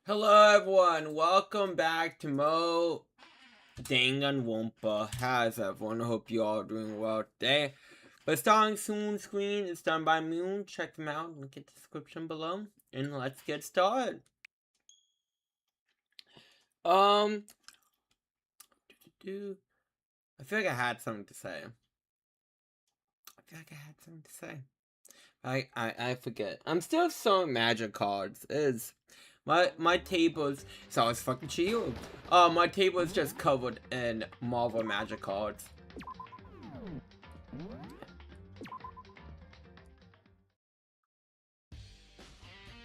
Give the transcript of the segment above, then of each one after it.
Hello everyone, welcome back to Danganronpa. How's everyone? I hope you all are doing well today. But starting soon screen is done by Moon. Check them out, link in the description below. And let's get started. I feel like I had something to say. I forget. I'm still sewing magic cards. My table is always fucking chill. My table is just covered in Marvel magic cards.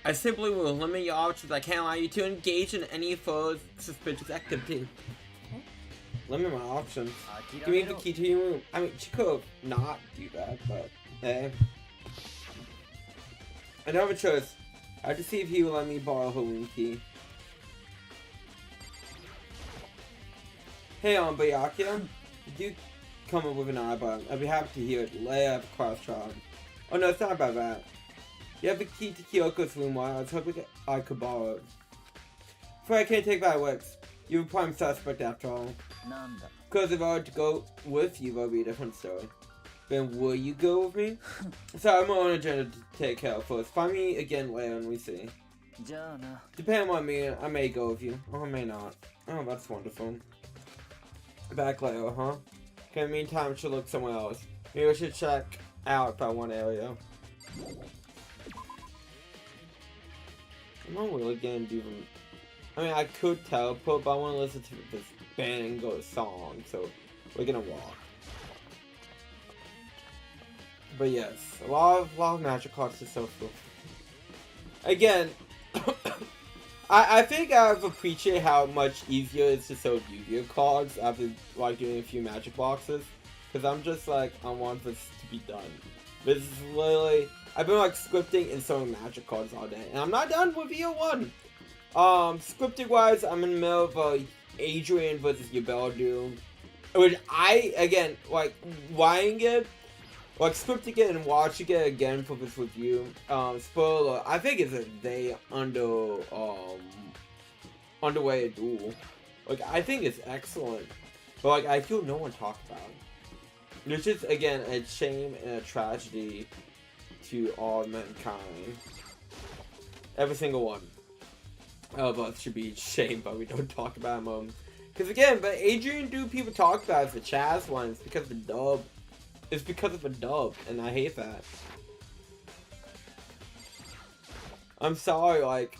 I simply will limit your options. I can't allow you to engage in any further suspicious activity. Limit my options. Give me the key to your room. I mean, she could not do that, but hey. I don't have a choice. I have to see if he will let me borrow her room key. Hey, Bayakia. Do come up with an eyebrow. I'd be happy to hear it. Lay up cross trial. Oh no, it's not about that. You have the key to Kyoko's room. I was hoping I could borrow it. For I can't take that works. You're a prime suspect after all. Because if I were to go with you, that would be a different story. Then will you go with me? So I'm on an agenda to take care of first. Find me again later and we see. Depending on me, I may go with you. Or I may not. Oh, that's wonderful. Back later, huh? Okay, in the meantime, I should look somewhere else. Maybe I should check out that one area. I'm not really gonna do them. I mean, I could teleport, but I want to listen to this Bango song, so we're gonna walk. But yes, a lot of magic cards are so cool. Again, I think I've appreciated how much easier it is to sell Yu-Gi-Oh cards after like doing a few magic boxes. Because I'm just like, I want this to be done. This is literally, I've been like scripting and selling magic cards all day. And I'm not done with year 1. Scripting wise, I'm in the middle of Adrian versus Yabel Doom. Which again, like, writing it, like scripting it and watching it again for this review. Spoiler, I think it's a day underway a duel. Like, I think it's excellent. But like, I feel no one talked about it. It's just, again, a shame and a tragedy to all mankind. Every single one of us should be shamed, but we don't talk about them. Because again, but Adrian do people talk about it, the Chaz one, it's because of the dub. It's because of a dub, and I hate that. I'm sorry, like,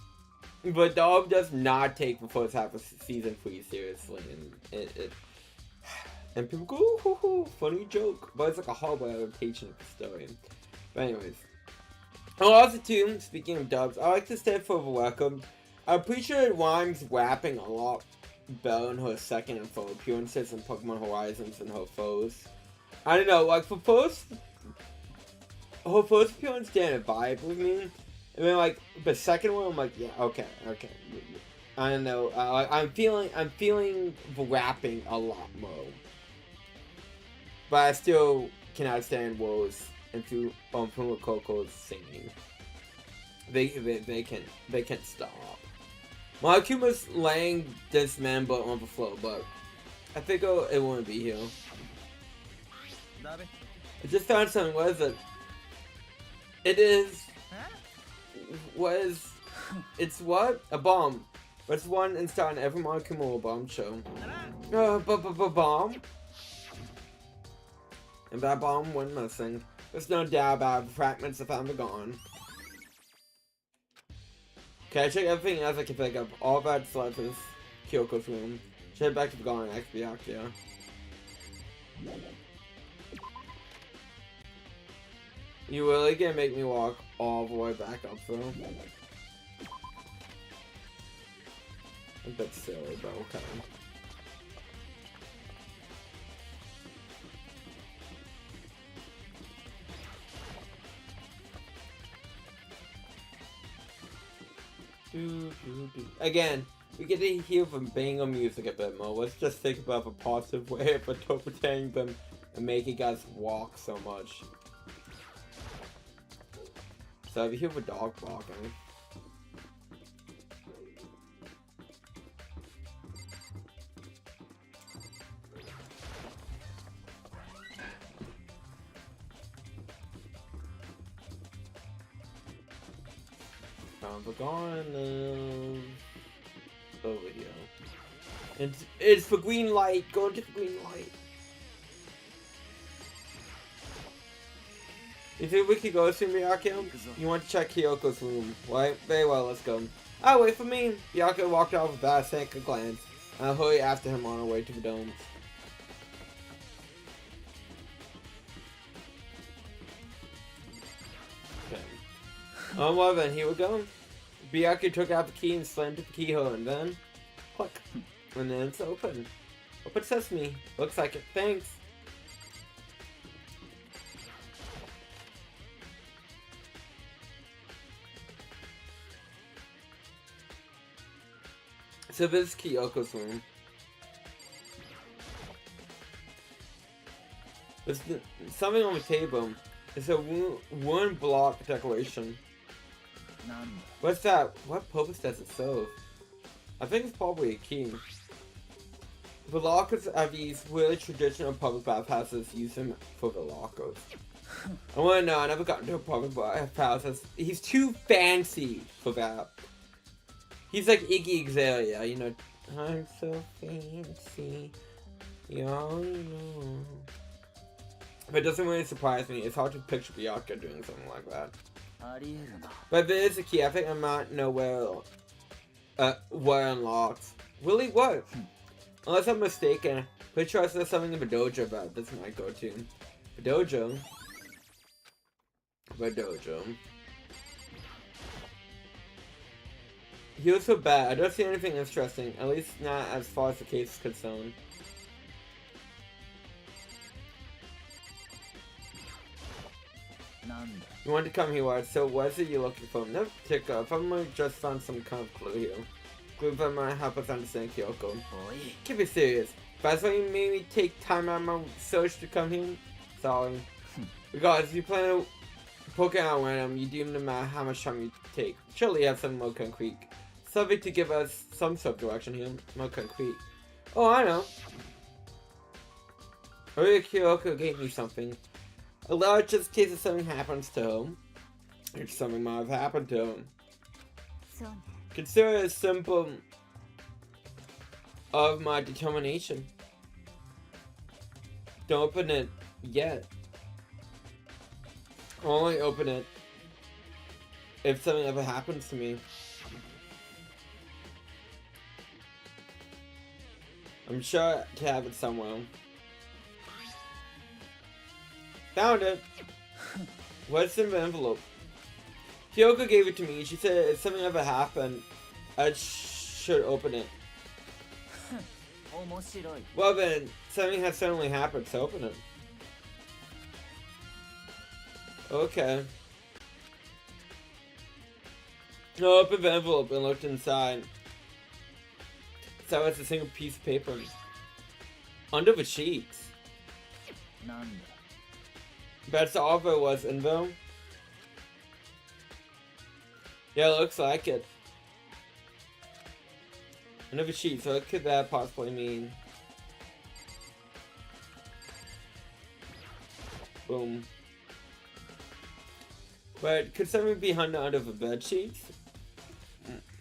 but dub does not take the first half of season 3 seriously, and and people go, ooh, hoo, hoo, funny joke, but it's like a horrible adaptation of the story. But anyways, oh, also too, speaking of dubs, I like to say for the record, I'm pretty sure Rhyme's rapping a lot better in her second and third appearances in Pokemon Horizons and her foes. I don't know, like, her first appearance didn't vibe with me, and then, like, the second one, I'm like, yeah, okay. I don't know, I'm feeling the rapping a lot more. But I still cannot stand Woes and Puma Coco's singing. They can't stop. Well, Akuma's laying this man but on the floor, but I think it won't be here. I just found something. What is it? It is. What is? It's what? A bomb. What's one installed in every Monokuma bomb show? Bomb. And that bomb went missing. There's no doubt about it. The fragments are found gone. Okay, I check everything else I can pick up. All that's left is Kyoko's room. Should head back to the Gone Expiakia. You really gonna make me walk all the way back up though? I think that's silly, but okay. Again, we get to hear from Bango music a bit more. Let's just think about the positive way of interpreting them and making guys walk so much. So if you hear the dog barking. We're going over here. It's for green light. Go to the green light. You think we could go soon, Byakuya? You want to check Kyoko's room, right? Very well, let's go. Oh, wait for me. Byakuya walked off without a second glance, and I hurried after him on our way to the domes. Okay. Well then, here we go. Byakuya took out the key and slammed the keyhole, and then, click. And then it's open. Open sesame. Looks like it. Thanks. So this is Kyoko's room. There's something on the table. It's a one block decoration. What's that? What purpose does it serve? I think it's probably a key. The lockers are these really traditional public bathhouses use them for the lockers. I wanna know, I never got into a public bathhouse. He's too fancy for that. He's like Iggy Azalea, you know. I'm so fancy. You all know. But it doesn't really surprise me. It's hard to picture Byakuya doing something like that. But there is a key. I think I might know where unlocks. Really? What? Unless I'm mistaken. Pretty sure there's something in the dojo, but this might go to. The dojo. The dojo. He was so bad. I don't see anything interesting. At least not as far as the case is concerned. You want to come here, so what is it you're looking for? No particular. If I might just found some kind of clue here. Clue that might help us understand Kyoko. Keep it serious. That's why you made me take time out of my search to come here? Sorry. Regardless, you plan on poking out random, you do no matter how much time you take. Surely you have something more concrete. Something to give us some sort of direction here. More concrete. Oh, I know. Earlier Kyoko gave me something. Allow it just in case if something happens to him. Or something might have happened to him. Consider it a symbol of my determination. Don't open it yet. Only open it if something ever happens to me. I'm sure to have it somewhere. Found it! What's in the envelope? Kyoko gave it to me. She said if something ever happened, I should open it. Well then, something has suddenly happened, so open it. Okay. I opened the envelope and looked inside. So it's a single piece of paper. Under the sheets. That's all there was in them. Yeah, it looks like it. Under the sheets, what could that possibly mean? Boom. But could something be hidden under the bed sheets?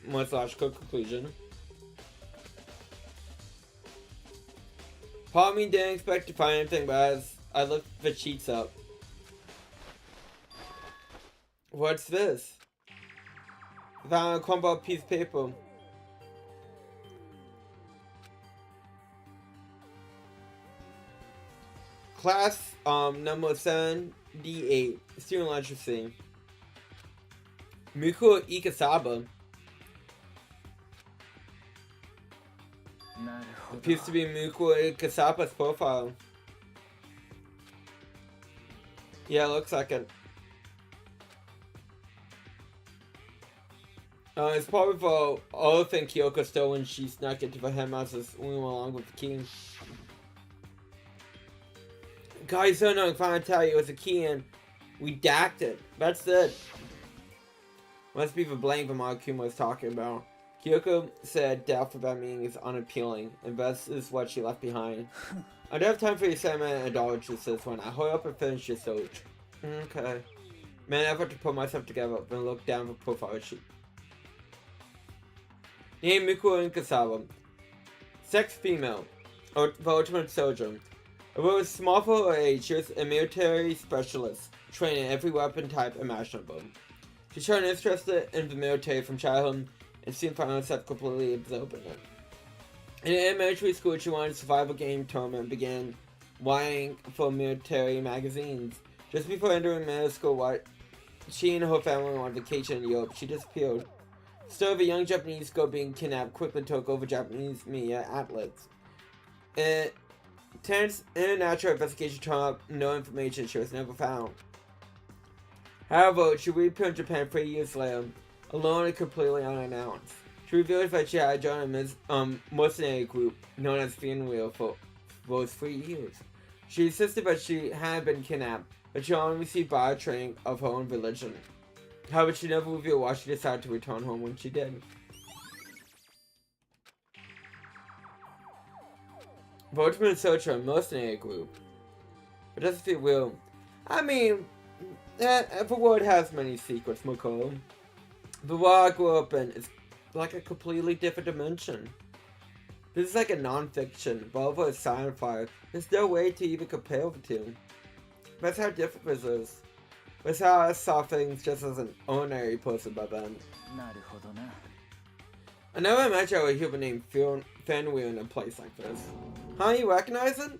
Most logical conclusion. Part of me didn't expect to find anything, but as I looked the sheets up. What's this? I found a crumpled piece of paper. Class number 7D8. Student literacy. Miku Ikasaba. Appears to be Miku Ikasaba's profile. Yeah, looks like it. It's probably for other thing Kyoko stole when she snuck into the headmaster's room along with the key. Guys, so no, I'm trying to tell you, it was a key and we dacked it. That's it. Must be the blame that Akuma was talking about. Kyoko said death without meaning is unappealing, and this is what she left behind. I don't have time for your sentiment and idolatry, says one. I hurry up and finish your search. Okay. Made an effort to put myself together, then look down the profile sheet. named Miku Inkasawa. Sex female, or the ultimate soldier. Although a small for her age, she was a military specialist, trained in every weapon type imaginable. She showed interest in the military from childhood and soon found herself completely absorbed in it. In elementary school, she won a survival game tournament and began writing for military magazines. Just before entering middle school, while she and her family were on vacation in Europe, she disappeared. The story of a young Japanese girl being kidnapped quickly took over Japanese media outlets. Intense international investigation turned up no information. She was never found. However, she reappeared in Japan 3 years later, alone and completely unannounced. She revealed that she had joined a mercenary group known as Duel for those 3 years. She insisted that she had been kidnapped, but she only received bio training of her own religion. However, she never revealed why she decided to return home when she did. The ultimate searcher, a mercenary group. It doesn't feel real. I mean, the world has many secrets, Mako. The world I grew up in is like a completely different dimension. This is like a non-fiction, but over a sci-fi. There's no way to even compare the two. That's how different this is. That's how I saw things just as an ordinary person by then. I never imagined I would hear the name Fenrir in a place like this. How you recognize it?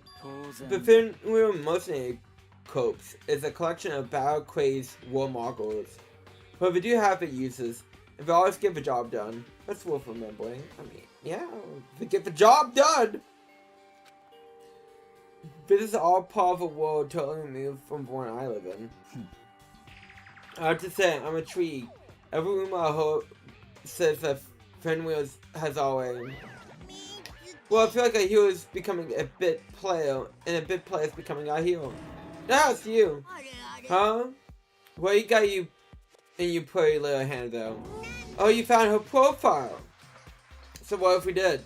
The Fenrir Mercenary Corps is a collection of battle-crazed war moguls. But they do have their uses, and they always get the job done. That's worth remembering. I mean, yeah, they get the job done! This is all part of a world totally removed from the one I live in. I have to say, I'm intrigued. Every rumor I heard says that Fenrir has always... Well, I feel like a hero is becoming a bit player, and a bit player is becoming a hero. That's you! Huh? Well, you got you in your pretty little hand, though. Oh, you found her profile! So what if we did?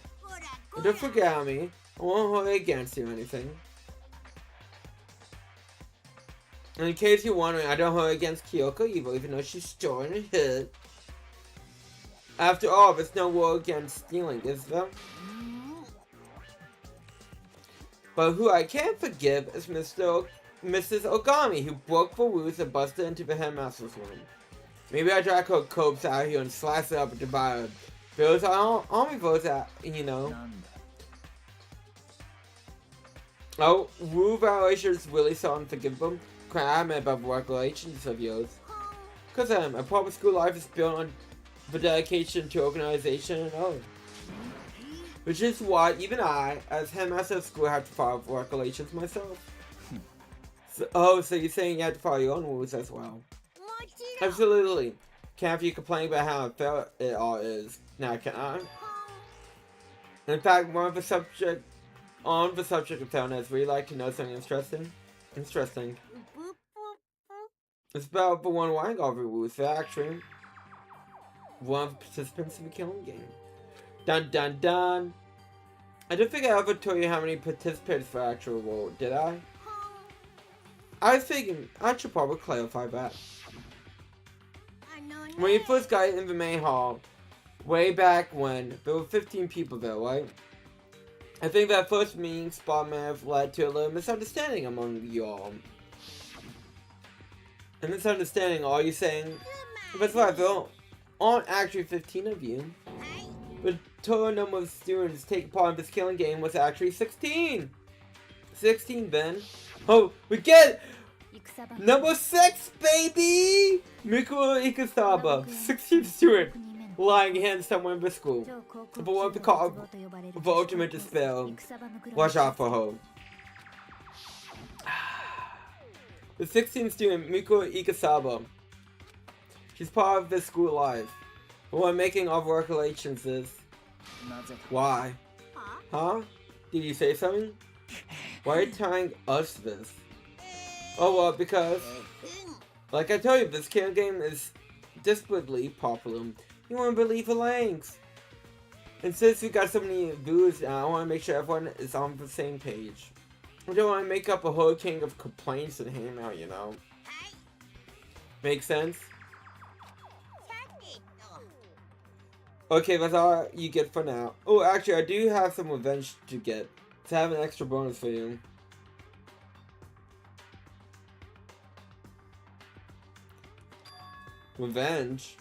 Don't forget me. I won't hold it against you or anything. In case you're wondering, I don't hold it against Kyoko either, even though she's storing a hit. After all, there's no war against stealing, is there? But who I can't forgive is Mrs. Ogami, who broke the rules and busted into the headmaster's room. Maybe I drag her corpse out here and slice it up and divide it. Those are only those that, you know. Oh, rule violations really so unforgivable? Can I admit about regulations of yours? Cause a proper school life is built on the dedication to organization and oath. Which is why even I, as headmaster of school, have to follow regulations myself. So you're saying you have to follow your own rules as well? Absolutely. Can't have you complain about how unfair it all is. Now can I? In fact, on the subject of fairness, would you like to know something interesting? It's about the one writing all the rules. They're actually one of the participants in the killing game. Dun dun dun! I don't think I ever told you how many participants for actual role, did I? I was thinking, I should probably clarify that. When you first got in the main hall, way back when, there were 15 people there, right? I think that first meeting spot may have led to a little misunderstanding among you all. A misunderstanding, are you saying? That's right, there aren't actually 15 of you. The total number of students taking part in this killing game was actually 16! 16 then. Oh, we get number 6, baby! Miku Ikasawa, 16th student, lying hidden somewhere in the school. But what we call the ultimate despair. Watch out for her. The 16th student, Miku Ikasawa. She's part of the school life. But what making all regulations is... Why? Huh? Did you say something? Why are you telling us this? Oh well, because... Like I told you, this killing game is desperately popular. You won't believe the lengths. And since we got so many views now, I want to make sure everyone is on the same page. I don't want to make up a hurricane of complaints and hang out, you know. Make sense? Okay, that's all you get for now. Oh, actually, I do have some revenge to get. So I have an extra bonus for you. Revenge?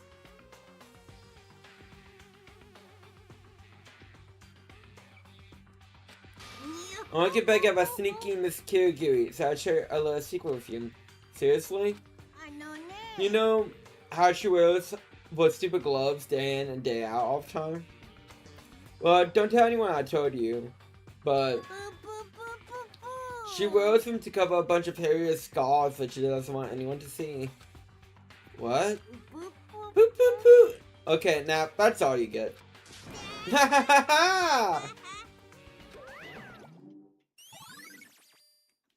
I want to get back at my sneaky Miss Kirigiri, so I'll share a little secret with you. Seriously? You know how she wears those stupid gloves day in and day out all the time? Well, don't tell anyone I told you, but she wears them to cover a bunch of hairier scars that she doesn't want anyone to see. What? Boop, boop, boop. Okay, now that's all you get. Ha ha ha ha!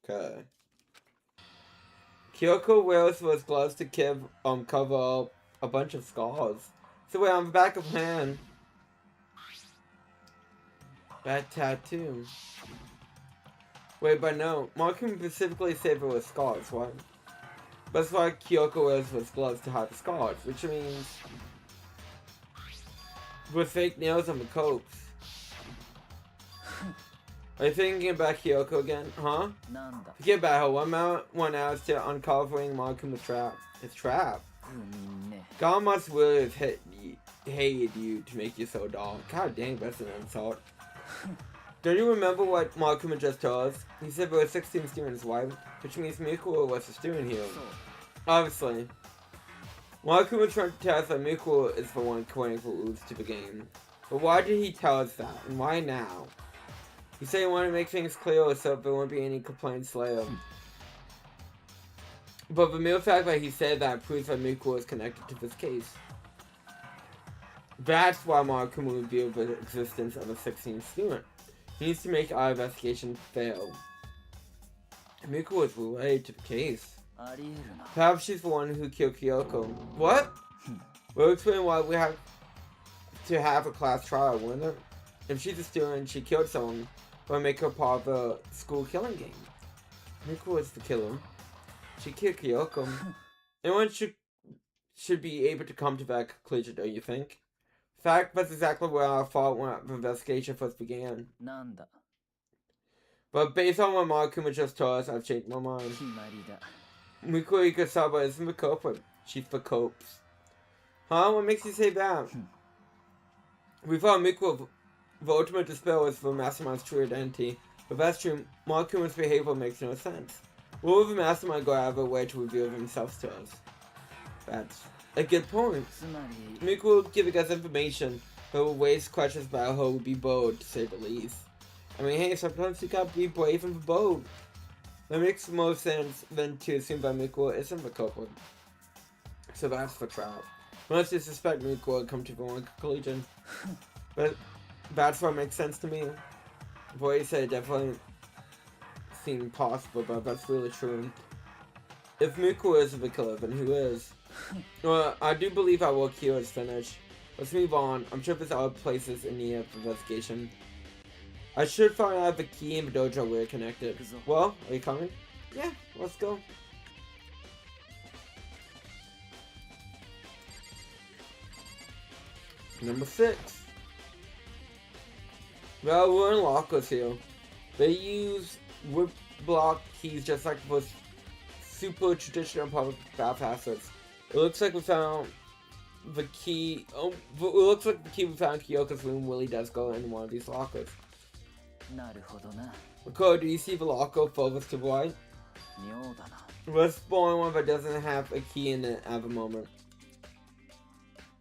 Okay. Kyoko wears those gloves to cover up a bunch of scars. So wait, on the back of her hand. That tattoo. Wait, but no. Markham specifically said there were scars, right? That's why Kyoko wears those gloves to hide the scars, which means with fake nails on the copes. Are you thinking about Kyoko again? Huh? Forget about her. One hour is to uncovering Markham's trap. His trap? God must really have hated you to make you so dull. God dang, that's an insult. Don't you remember what Markham just told us? He said there were 16 students, right? Which means Mikuro was a student here. Obviously. Markham was trying to tell us that Mikuro is the one creating the rules to the game. But why did he tell us that? And why now? He said he wanted to make things clear so there won't be any complaints later. But the mere fact that he said that proves that Mikuro is connected to this case. That's why Markham revealed the existence of a 16th student. He needs to make our investigation fail. Mikuro is related to the case. Perhaps she's the one who killed Kyoko. What? We'll explain why we have to have a class trial, wouldn't it? If she's a student, she killed someone, we'll make her part of the school killing game. Mikuro is the killer. She killed Kyoko. Anyone should be able to come to that conclusion, don't you think? In fact, that's exactly where I thought when the investigation first began. But based on what Marikuma just told us, I've changed my mind. Mikuro Ikasaba isn't the culprit. She's the copes. Huh? What makes you say that? We thought Mikuro, the ultimate despair, was the mastermind's true identity. But that's true. Marikuma's behavior makes no sense. What would the mastermind go out of their way to reveal themselves to us? That's a good point. Mikuro giving us information, but will waste questions about her would be bold, to say the least. I mean, hey, sometimes you gotta be brave and bold. That makes more sense than to assume that Mikuro isn't the culprit. So that's the trap. Unless you suspect Mikuro and come to the wrong conclusion. But that's what makes sense to me. What you said definitely seemed possible, but that's really true. If Mikuro isn't the killer, then who is? Well, I do believe our work here is finished. Let's move on. I'm sure there's other places in need of investigation. I should find out the key in the dojo we're connected. Well, are you coming? Yeah, let's go. Number 6. Well, we're in lockers here. They use wood block keys just like with super traditional public bathhouses. It looks like we found the key. Oh, it looks like the key we found in Kyoko's room really does go in one of these lockers. Okay, do you see the locker furthest to the right? That's the only one that doesn't have a key in it at the moment.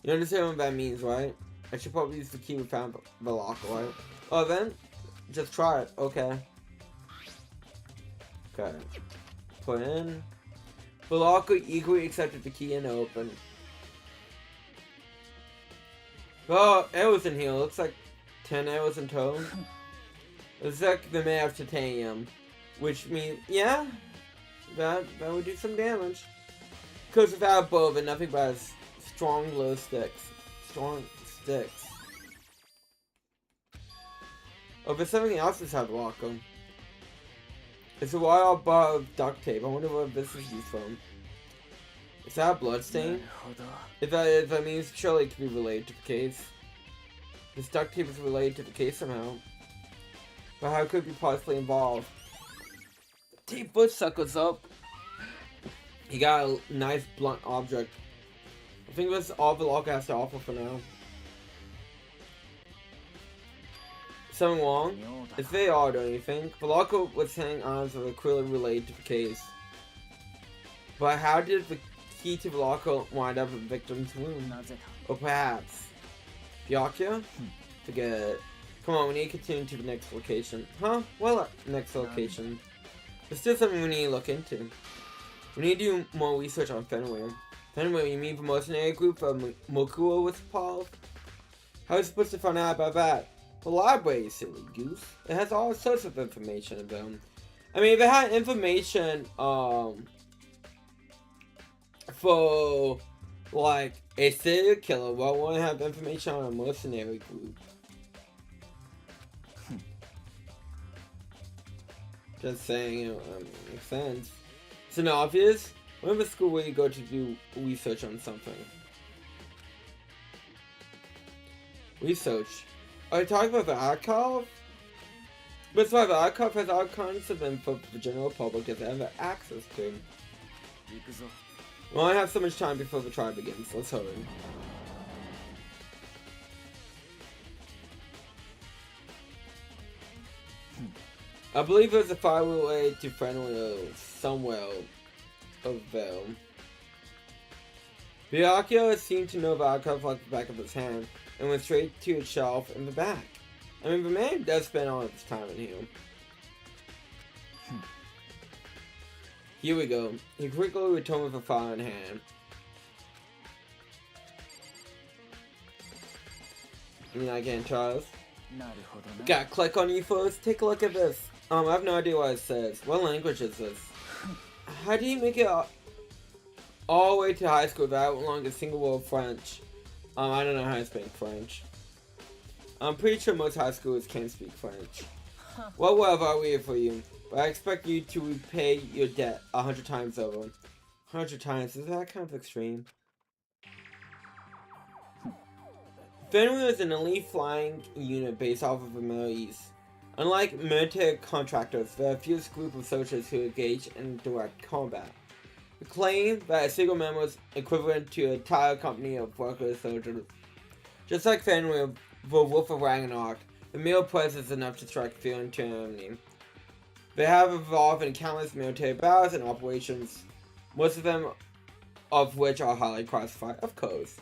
You understand what that means, right? I should probably use the key we found the locker, right? Oh, then just try it. Okay. Okay. Put in. The locker eagerly accepted the key and opened. Oh, arrows in here. Looks like 10 arrows in total. Looks like they may have titanium, which means, yeah, that would do some damage. Because without a bow, but nothing but strong glow sticks. Strong sticks. Oh, there's something else inside the locker. It's a wire bar of duct tape. I wonder what this is used for. Is that a blood stain? If that means surely it could be related to the case. His duct tape is related to the case somehow. But how could it be possibly involved? Tape foot suckles up. He got a nice blunt object. I think that's all Velocco has to offer for now. Something wrong? It's very odd, don't you think? Velocco was hanging arms that were clearly related to the case. But how did the key to Velocco wind up in the victim's room? Or perhaps Byakuya? Forget it. Come on, we need to continue to the next location. Huh? Well, next location. There's still something we need to look into. We need to do more research on Fenrir. Fenrir, you mean the mercenary group of Mokuo was part of? How are we supposed to find out about that? The library, you silly goose. It has all sorts of information about them. I mean, if it had information, for, like, a serial killer, why wouldn't it have information on a mercenary group? Just saying, makes sense. Isn't it obvious? Whenever school where you go to do research on something. Research. Are you talking about the archive? That's why the archive has all kinds of info the general public has ever access to. We only have so much time before the trial begins. Let's hurry. I believe there's a file related to Fenrir somewhere of them. Byakuya seemed to know the archive like the back of his hand and went straight to its shelf in the back. I mean, the man does spend all of his time in here. Here we go. He quickly returned with a file in hand. You're not getting Charles? Gotta click on you first. Take a look at this. I have no idea what it says. What language is this? How do you make it all the way to high school without learning a single word of French? I don't know how to speak French. I'm pretty sure most high schoolers can't speak French. Well, whatever, I'll read it for you. But I expect you to repay your debt 100 times over. 100 times? Is that kind of extreme? Fenrir is an elite flying unit based off of the Middle East. Unlike military contractors, there are a few group of soldiers who engage in direct combat. We claim that a single member is equivalent to an entire company of workers soldiers. Just like Fenrir, the Wolf of Ragnarok, the mere presence is enough to strike fear into an enemy. They have evolved in countless military battles and operations, most of them of which are highly classified, of course,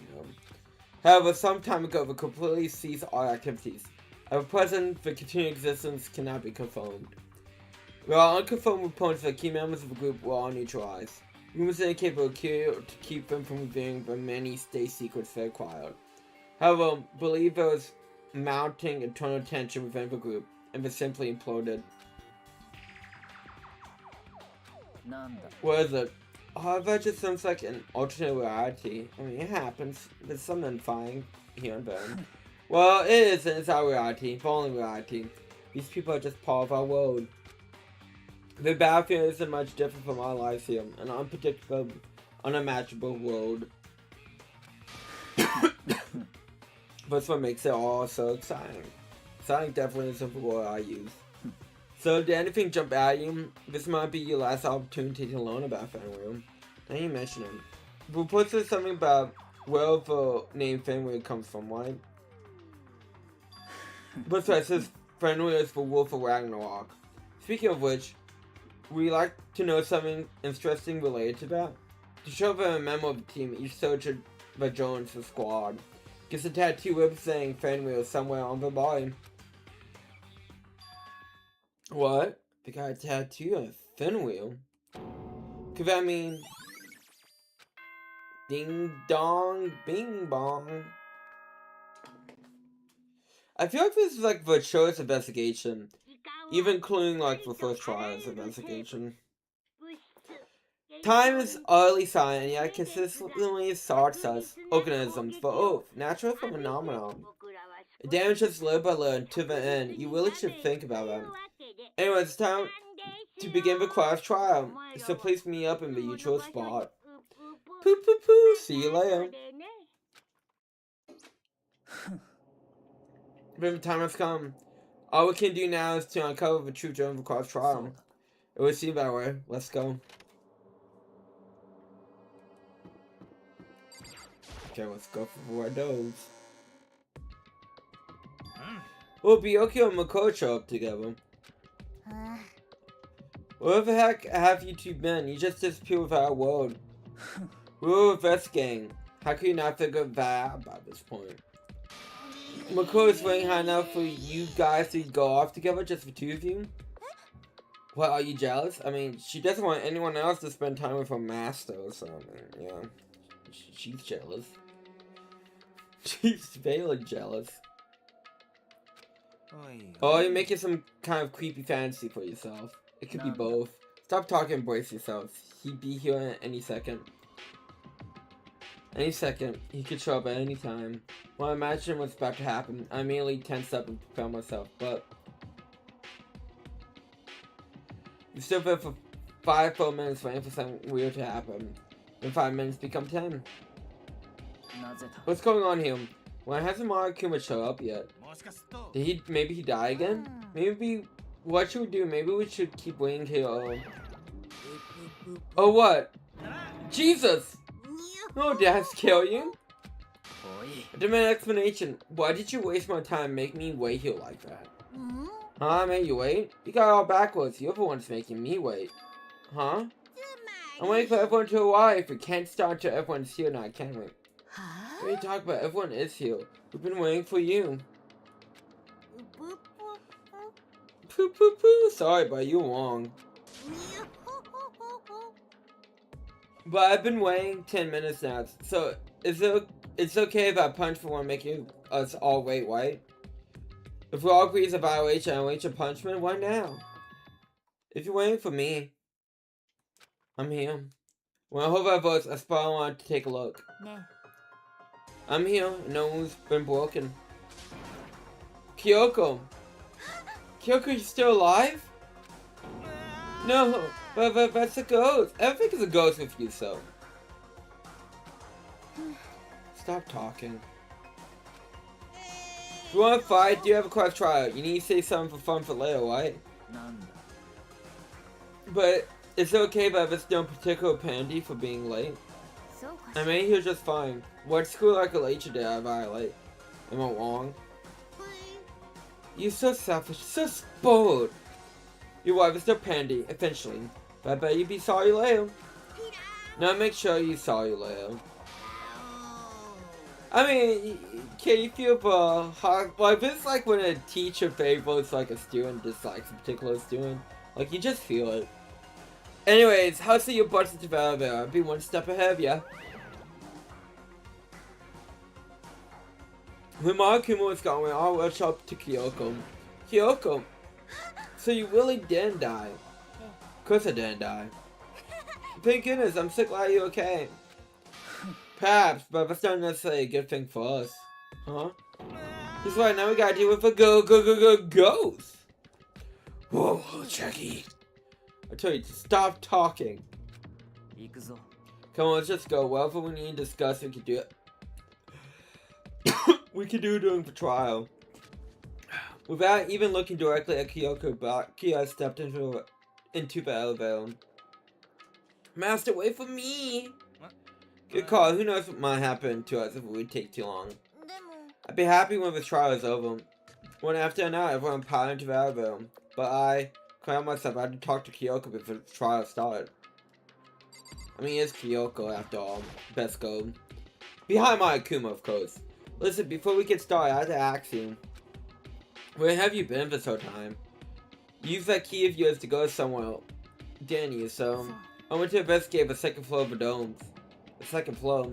However, some time ago, they completely ceased all activities. At present, the continued existence cannot be confirmed. There are unconfirmed reports that key members of the group were all neutralized. Rumors indicate they were killed to keep them from revealing the many state secrets they acquired. However, believe there was mounting internal tension within the group, and they simply imploded. What is it? Oh, that just sounds like an alternate reality. I mean, it happens. There's something fine here and there. Well, it isn't. It's our reality. The only reality. These people are just part of our world. The battlefield isn't much different from our lives here. An unpredictable, unimaginable world. That's what makes it all so exciting. Exciting definitely isn't the word I use. So, did anything jump at you? This might be your last opportunity to learn about Fenrir. Now you mention it. Reports says something about where the name Fenrir comes from, right? But it says Fenrir is the Wolf of Ragnarok. Speaking of which, would you like to know something interesting related to that? To show them a member of the team, each soldier that joins the squad gets a tattoo representing Fenrir somewhere on their body. What? They got a tattoo of Fenrir? Could that mean ding dong bing bong? I feel like this is like the show's investigation, even including like the first trial's investigation. Time is utterly silent, and yet consistently sorts us organisms for Earth, natural phenomenon. It damages little by little to the end. You really should think about that. Anyway, it's time to begin the class trial, so please meet up in the usual spot. Poo poo poo, see you later. But the time has come. All we can do now is to uncover the true germ of Cross trial. It will seem that way. Let's go. Okay, let's go for more of those. We'll be okay and Makoto show up together. Where the heck have you two been? You just disappeared without a word. We were investigating. How can you not figure that out by this point? Makoto's waiting high enough for you guys to go off together, just the two of you? What, are you jealous? I mean, she doesn't want anyone else to spend time with her master or something. Yeah, she's jealous. She's very jealous. Oh, you're making some kind of creepy fantasy for yourself. It could be both. Stop talking and brace yourself. He'd be here any second. Any second. He could show up at any time. Well, I imagine what's about to happen. I immediately tensed up and prepared myself, but... You stood there for 5 full minutes waiting for something weird to happen. Then 5 minutes become 10. What's going on here? Why hasn't Kuma show up yet? Maybe he die again? Maybe, what should we do? Maybe we should keep waiting here. Oh, what? Jesus! No, did I scare you? I demand an explanation. Why did you waste my time making me wait here like that? Huh? I made you wait? You got it all backwards. You're the one's making me wait. Huh? I'm waiting for everyone to arrive. We can't start until everyone's here now, can we? What are you talking about? Everyone is here. We've been waiting for you. Poo poo poo. Sorry, but you're wrong. But I've been waiting 10 minutes now. So, it's okay if I punch for one making us all wait, right? If we all agree it's a violation and wait your punishment, why now? If you're waiting for me, I'm here. When I hold my voice, I spot on to take a look. I'm here. No one's been broken. Kyoko! Kyoko, you still alive? No, but that's a ghost. Everything is a ghost with you, so. Stop talking. If you want to fight, do you have a cross tryout? You need to say something for fun for later, right? But it's okay, but there's no particular penalty for being late. I mean, you're just fine. What school regulation did I violate? Am I wrong? You're so selfish, so spoiled. Your wife is no penalty, eventually. But I bet you'd be sorry later. Now make sure you sorry later. I mean, can you feel the hard? Like, it's like when a teacher favors like a student, dislikes a particular student. Like, you just feel it. Anyways, how's the your budget development? I'll be one step ahead of ya. When Kuma was gone, we all rushed up to Kyoko. Kyoko! So you really didn't die? Of course I didn't die. Thank goodness, I'm so glad you're okay. Perhaps, but that's not necessarily a good thing for us. Huh? He's right, now we gotta deal with a ghost! Whoa, Jackie. I tell you to stop talking. Come on, let's just go. Whatever we need to discuss, we can do it. We can do it during the trial. Without even looking directly at Kyoko, Kia stepped into the elevator. Master, wait for me! Good call. Who knows what might happen to us if it would take too long. I'd be happy when the trial is over. One after another, everyone piled into the elevator. But I clowned myself. I had to talk to Kyoko before the trial started. I mean, it's Kyoko after all. Best go. Behind my Akuma, of course. Listen, before we get started, I have to ask you. Where have you been this whole time? You used that key of yours to go somewhere, didn't you? So, I went to investigate the second floor of the domes. The second floor.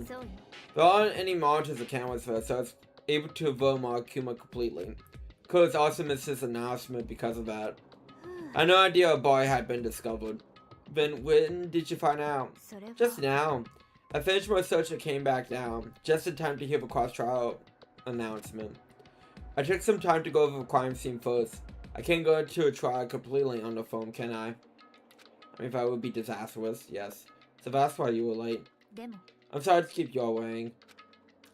There aren't any monitors or cameras there, so I was able to avoid my Akuma completely. Could also missed his announcement because of that. I had no idea a boy had been discovered. Then when did you find out? Just now. I finished my search and came back down, just in time to hear the cross-trial announcement. I took some time to go over the crime scene first. I can't go into a trial completely on the phone, can I? I mean, that would be disastrous, yes. So that's why you were late. I'm sorry to keep you all waiting.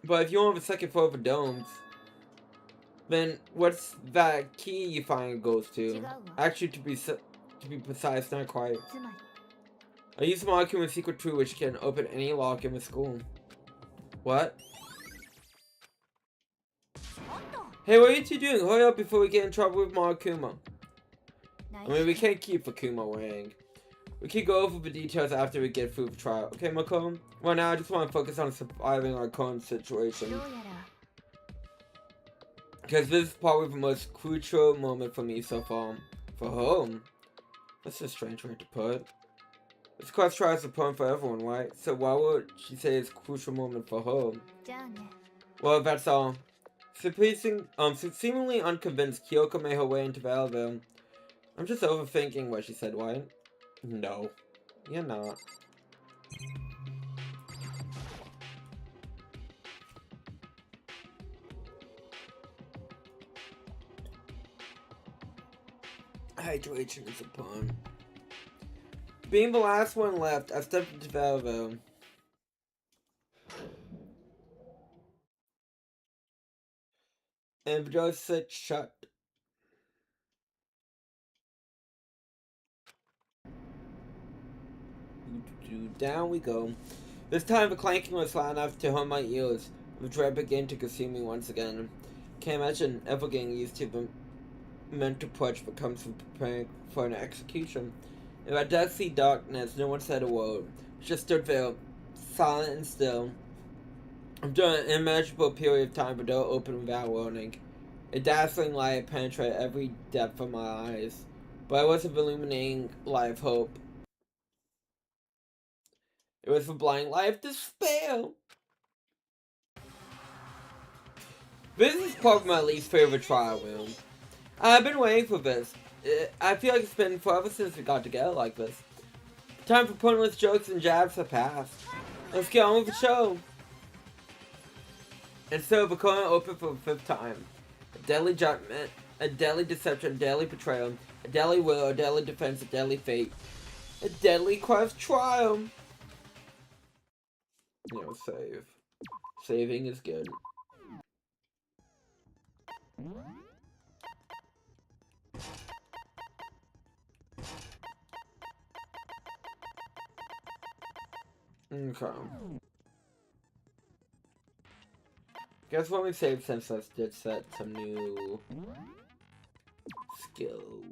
But if you're on the second floor of the domes, Then what's that key you find goes to? Actually, to be precise, not quite. I use Markuma's secret tool which can open any lock in the school. What? Hey, what are you two doing? Hurry up before we get in trouble with Markuma. I mean, we can't keep Akuma waiting. We can go over the details after we get through the trial. Okay, Mako? Right now, I just want to focus on surviving our current situation. Because this is probably the most crucial moment for me so far. For home? That's a strange way to put it. This quest trial is important for everyone, right? So why would she say it's a crucial moment for home? Well, that's all. Seemingly unconvinced, Kyoko made her way into the elevator. I'm just overthinking what she said, right? No, you're not. Hydration is upon. Being the last one left, I stepped into the elevator. And the door said shut. Down we go. This time the clanking was loud enough to hurt my ears. The dread began to consume me once again. Can't imagine ever getting used to the mental punch that comes from preparing for an execution. In that deathly darkness, no one said a word. Just stood there, silent and still. After an immeasurable period of time, the door opened without warning. A dazzling light penetrated every depth of my eyes, but it wasn't the illuminating light of hope. It was the blind light of despair. This is probably my least favorite trial room. I've been waiting for this. I feel like it's been forever since we got together like this. Time for pointless jokes and jabs have passed. Let's get on with the show. And so the corner opened for the 5th time. A deadly judgment, a deadly deception, a deadly betrayal, a deadly will, a deadly defense, a deadly fate, a deadly quest trial. You know, save. Saving is good. Okay. Guess when we save since let's just set some new skills.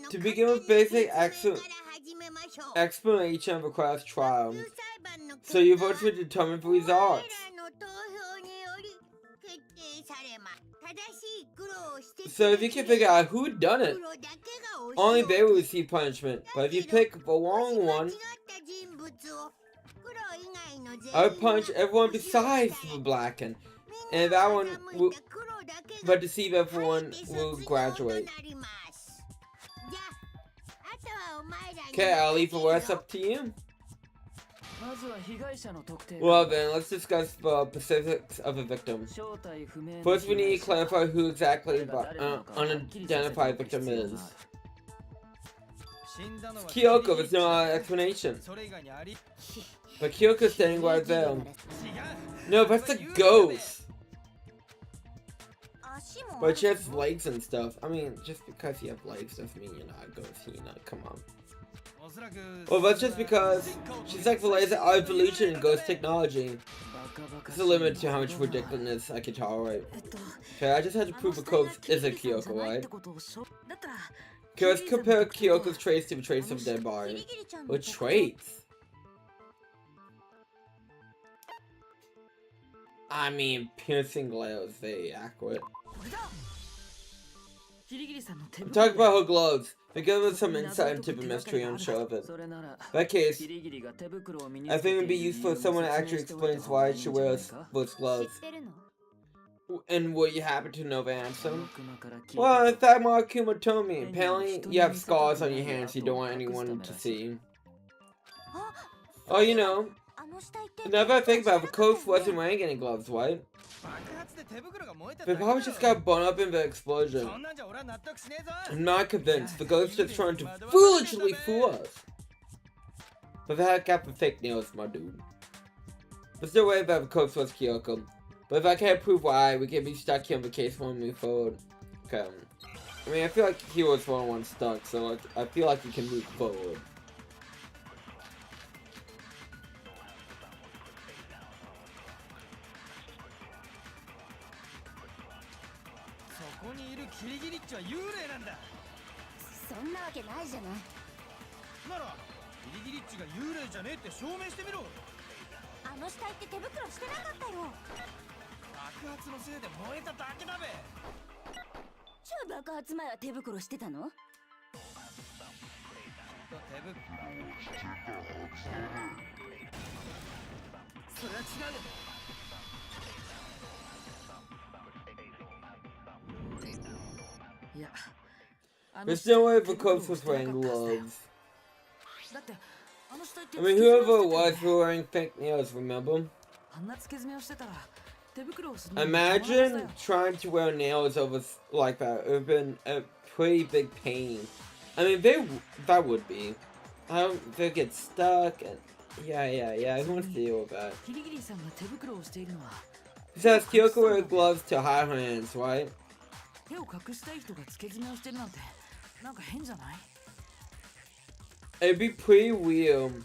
To begin with basic explanation of a class trial, so your votes will determine the results. So if you can figure out who done it, only they will receive punishment. But if you pick the wrong one, I would punish everyone besides the blackened, and that one will, but deceive everyone will graduate. Okay, I'll leave the rest up to you. Well then, let's discuss the specifics of the victim. First, we need to clarify who exactly the unidentified victim is. It's Kyoko, there's no explanation. But Kyoko's standing right there. No, that's a ghost. But she has legs and stuff. I mean, just because you have legs doesn't mean you're not a ghost, you know, come on. Well, that's just because she's like the latest evolution in ghost technology. There's a limit to how much ridiculousness I can tolerate. Okay, I just had to prove a ghost is a Kyoko, right? Okay, let's compare Kyoko's traits to the traits of a dead body. What traits? I mean, piercing glare is very accurate. I'm talking about her gloves. They give us some insight into the mystery, I'm sure of it. In that case, I think it would be useful if someone actually explains why she wears those gloves. And will you happen to know the answer? Well, I thought Markuma told me. Apparently, you have scars on your hands you don't want anyone to see. Oh, you know, now that I think about it, the coach wasn't wearing any gloves, right? They probably just got blown up in the explosion. I'm not convinced. The ghost is trying to foolishly fool us. But the heck got the fake nails, my dude. There's no way that the ghost was Kyoko. But if I can't prove why, we can be stuck here in the case when we move forward. Okay. I mean, I feel like he was one stuck, so I feel like he can move forward. There's no way the corpse was wearing gloves. I mean, whoever it was wearing fake nails, remember? Imagine trying to wear nails over like that. It would have been a pretty big pain. I mean, that would be. I don't think it's stuck and yeah, who wants to deal with that? Besides, Kyoko wears gloves to hide her hands, right? It'd be pretty weird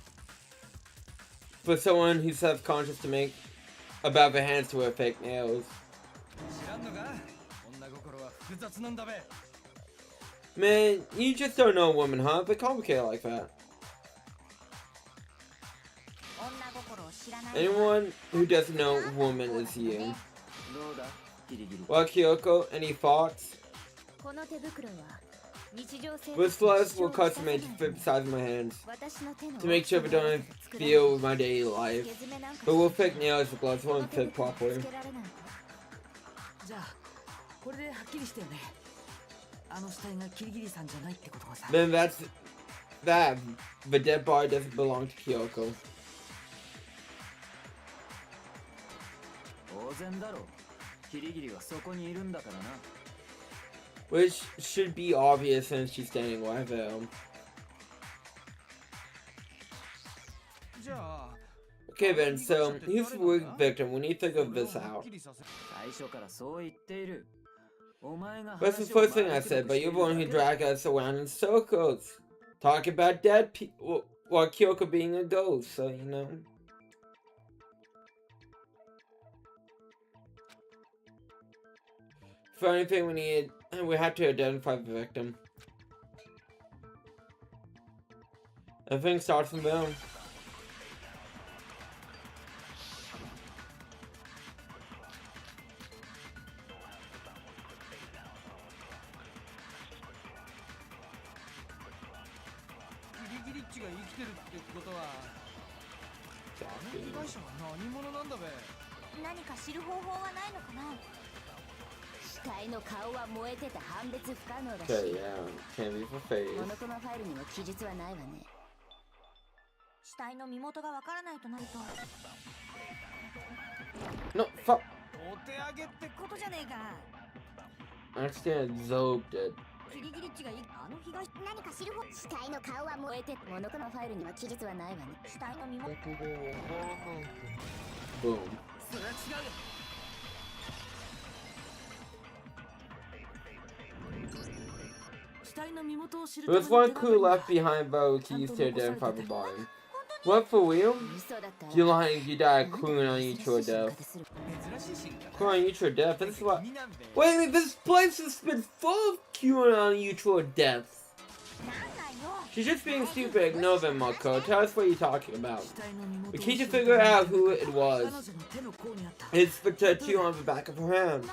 for someone who's self-conscious to make about their hands to wear fake nails. Man, you just don't know women, huh? They're complicated like that. Anyone who doesn't know woman is you. Well, Kyoko, any thoughts? This gloves will custom-made to fit the size of my hands to make sure they don't feel with my daily life. But with fake nails, the gloves won't fit properly. Then that's that. The dead body doesn't belong to Kyoko. Which should be obvious since she's standing right there. Okay then, so he's the victim. We need to figure this out. That's the first thing I said, but you're the one who dragged us around in circles. Talking about dead people, while Kyoko being a ghost, so you know. For anything we need, we have to identify the victim. Everything starts from there. Okay, yeah, can't be for face. No, fuck. I understand Zob did. Boom. There's one clue left behind though, keys to identify the body. What, for real? You're lying, you died cluing on mutual death. Cluing on mutual death? This is what. Wait a minute, this place has been full of cluing on mutual death. She's just being stupid. Ignore them, Mako. Tell us what you're talking about. We need to figure out who it was. It's the tattoo on the back of her hand.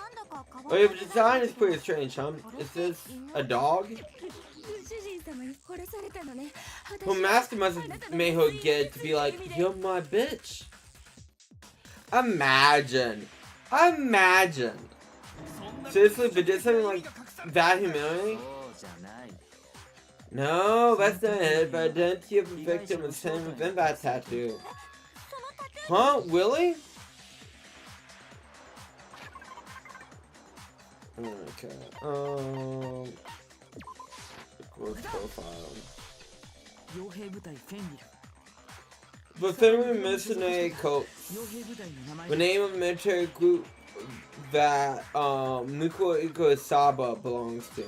Wait, the design is pretty strange, huh? Is this a dog? Her master must have made her get it to be like, you're my bitch. Imagine. Seriously, but did something like that humiliating? No, that's not it. The identity of the victim is same within that tattoo. Huh? Really? Okay. Growth profile. The Fenrir Mercenary Cult. The name of the military group that Mukuro Ikosaba belongs to.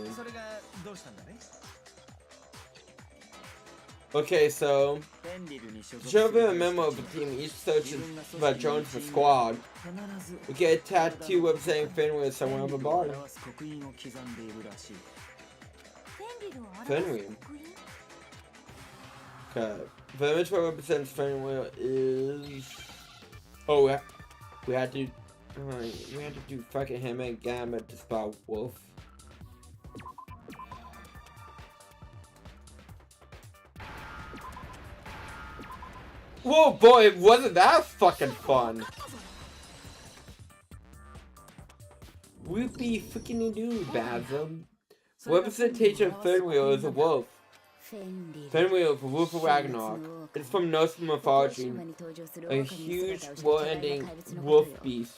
Okay, so should be a member of the team. Each searches that joins the squad. We get a tattoo representing Fenrir somewhere on the body. Fenrir. Okay. The image that represents Fenrir is. Oh, we had to do fucking him and Gamma to spot Wolf. Whoa, boy, wasn't that fucking fun? Whoopie freaking do, Basm. Representation of Fenrir is a wolf. Fenrir of Wolf of Ragnarok. It's from Norse mythology. A huge, war-ending wolf beast.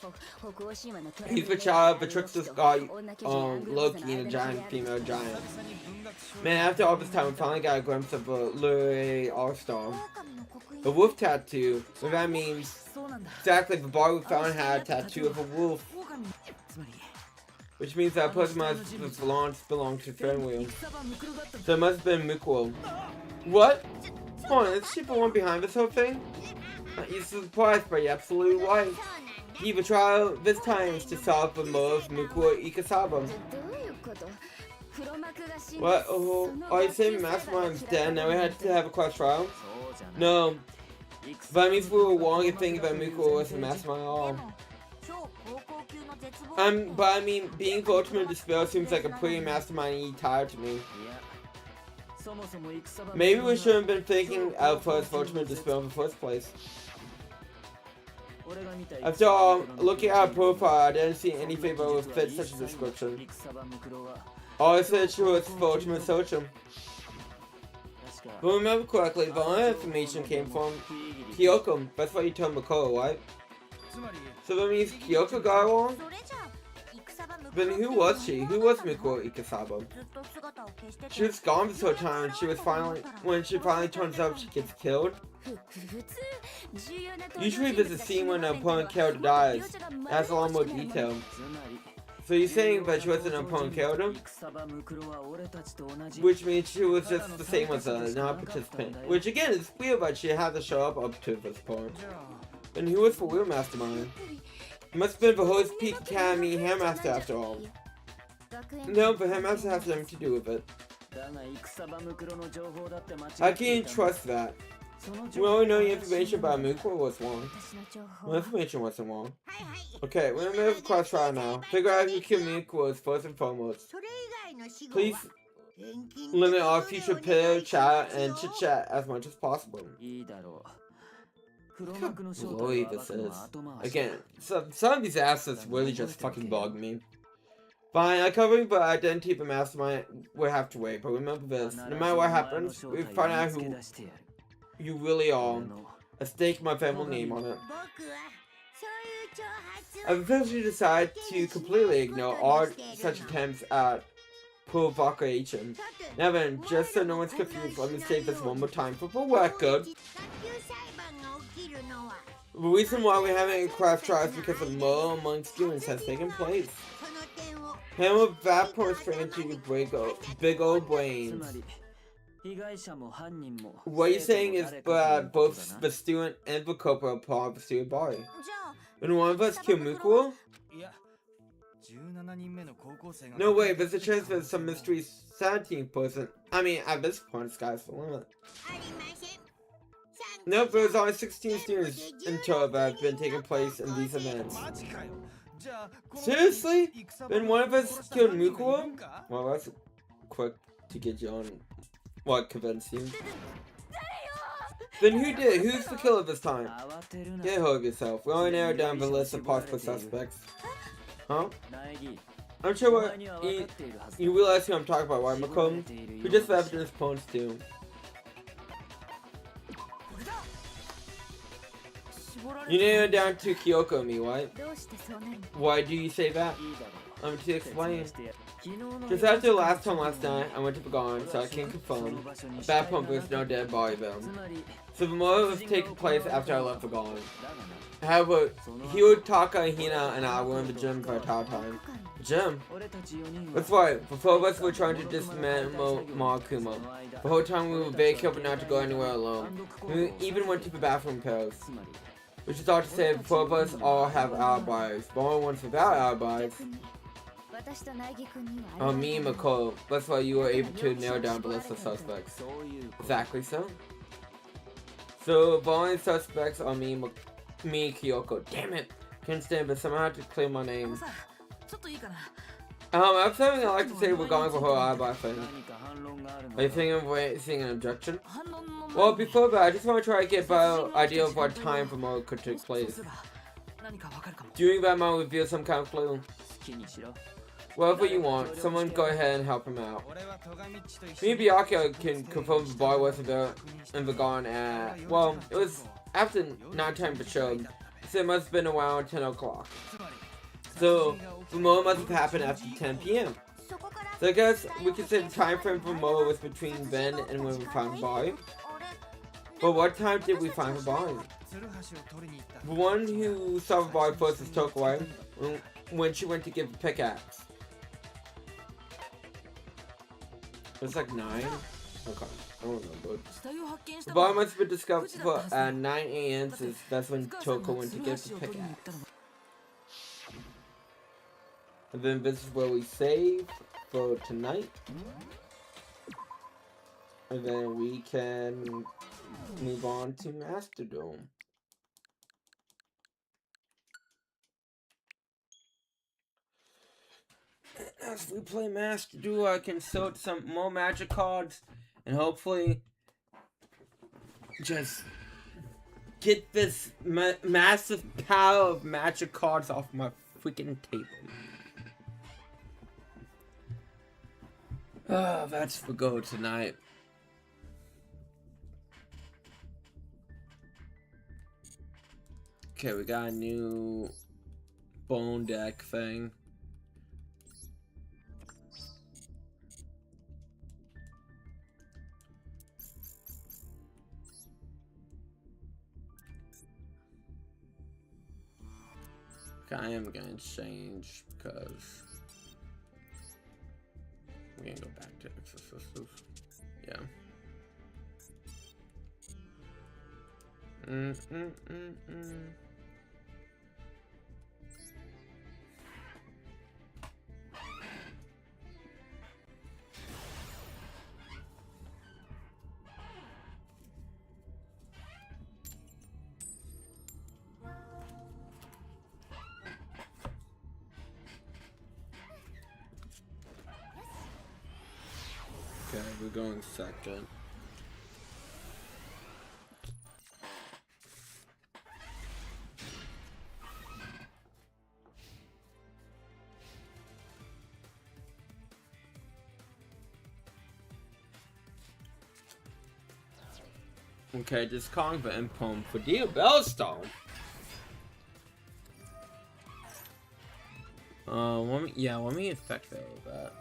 He's the child of the trickster's god Loki and a giant female giant. Man, after all this time, we finally got a glimpse of a Lure All-Star. A wolf tattoo, what that means exactly the body we found had a tattoo of a wolf. Which means that person must have belonged to Fenrir. So it must have been Mukuro. What? Hold on, is she the one behind this whole thing? You're surprised, but you're absolutely right. Give a trial this time is to solve the murder of Mukuro Ikosaba. What? Oh, are you saying Mastermind's dead now we had to have a cross trial? No. That means we were wrong in thinking that Mukuro wasn't Mastermind at all. But I mean, being the ultimate despair seems like a pretty mastermind-y tire to me. Maybe we shouldn't have been thinking out for his ultimate despair in the first place. After all, looking at her profile, I didn't see anything that would fit such a description. All I said she was the ultimate soldier. If I remember correctly, the only information came from Kyoko. That's what you told Mukuro, right? So that means Kyoko got along? Then who was she? Who was Mukuro Ikosaba? She was gone this whole time and when she finally turns up, she gets killed. Usually there's a scene when an opponent character dies. It has a lot more detail. So you're saying that she wasn't an opponent character? Which means she was just the same as a non-participant. Which again is weird, but she had to show up to this point. And who was the real mastermind? It must have been the Host Peak Academy Handmaster after all. No, the Handmaster has nothing to do with it. How can you trust that? We only know the information about Mukuro was wrong. The information wasn't wrong. Okay, we're gonna move across trial now. Figure out who killed Mukuro first and foremost. Please limit our future pillow chat and chit chat as much as possible. Look how blowy this is. Again, some of these assets really just fucking bug me. Fine, uncovering the identity of the mastermind, we'll have to wait, but remember this, no matter what happens, we find out who you really are. I stake my family name on it. I've eventually decided to completely ignore all such attempts at provocation. Now then, just so no one's confused, let me say this one more time for the record. The reason why we're having a craft trial is because a murder among students has taken place. Him with that point straight into your big old brains. What you're saying is that both the student and the culprit are part of the student body. When one of us killed Mukuro? No way, there's a chance that some mystery 17th person. I mean, at this point, sky's the limit. Nope, there's only 16 students in total that have been taking place in these events. Seriously? Then one of us killed Mukuro? Well, that's quick to get you on. What, convince you? Then who did? Who's the killer this time? Get a hold of yourself. We only narrowed down the list of possible suspects. Huh? I'm sure what you realize who I'm talking about, right, Macomb? Who just left in his opponents too. You narrowed down to Kyoko and me, right? Why do you say that? To explain. Just after the last time last night, I went to Begon, so I can confirm. At that point, there's no dead body though. So the murder was taking place after I left Begon. However, Hiyotaka, Hina, and I were in the gym for a entire time. Gym? That's right, the four of us were trying to dismantle Marakuma. The whole time we were very careful not to go anywhere alone. We even went to the bathroom pairs. Which is all to say, the four of us all have alibis. The only ones without alibis are me and Mako. That's why you were able to narrow down the list of suspects. Exactly so. So the only suspects are me and Kyoko. Damn it! Can't stand, but somehow I have to clear my name. I have something I like to say we're going for her alibi thing. Are you thinking of raising an objection? Well, before that, I just want to try to get a better idea of what time for more could take place. During that might reveal some kind of clue. Whatever you want, someone go ahead and help him out. Me and Byakuya can confirm the boy wasn't there in the garden at, well, it was after night time for sure, so it must have been around 10 o'clock. So, the murder must have happened after 10 p.m. So I guess we could say the time frame for murder was between then and when we found the body. But what time did we find the body? The one who saw the body first was Tokuai when she went to give the pickaxe. It was like 9? Okay, I don't remember. The body must have been discovered at 9 a.m. since that's when Toko went to give the pickaxe. And then this is where we save for tonight. And then we can move on to Master Dome. As we play Master Duel, I can sort some more magic cards and hopefully just get this massive pile of magic cards off my freaking table. Oh, that's the goal tonight. Okay, we got a new bone deck thing. I am gonna change because we're gonna go back to Exorcistus. Yeah. Okay, we're going second. Okay, just calling the impom for Dia Bellstone. Let me affect that a little bit.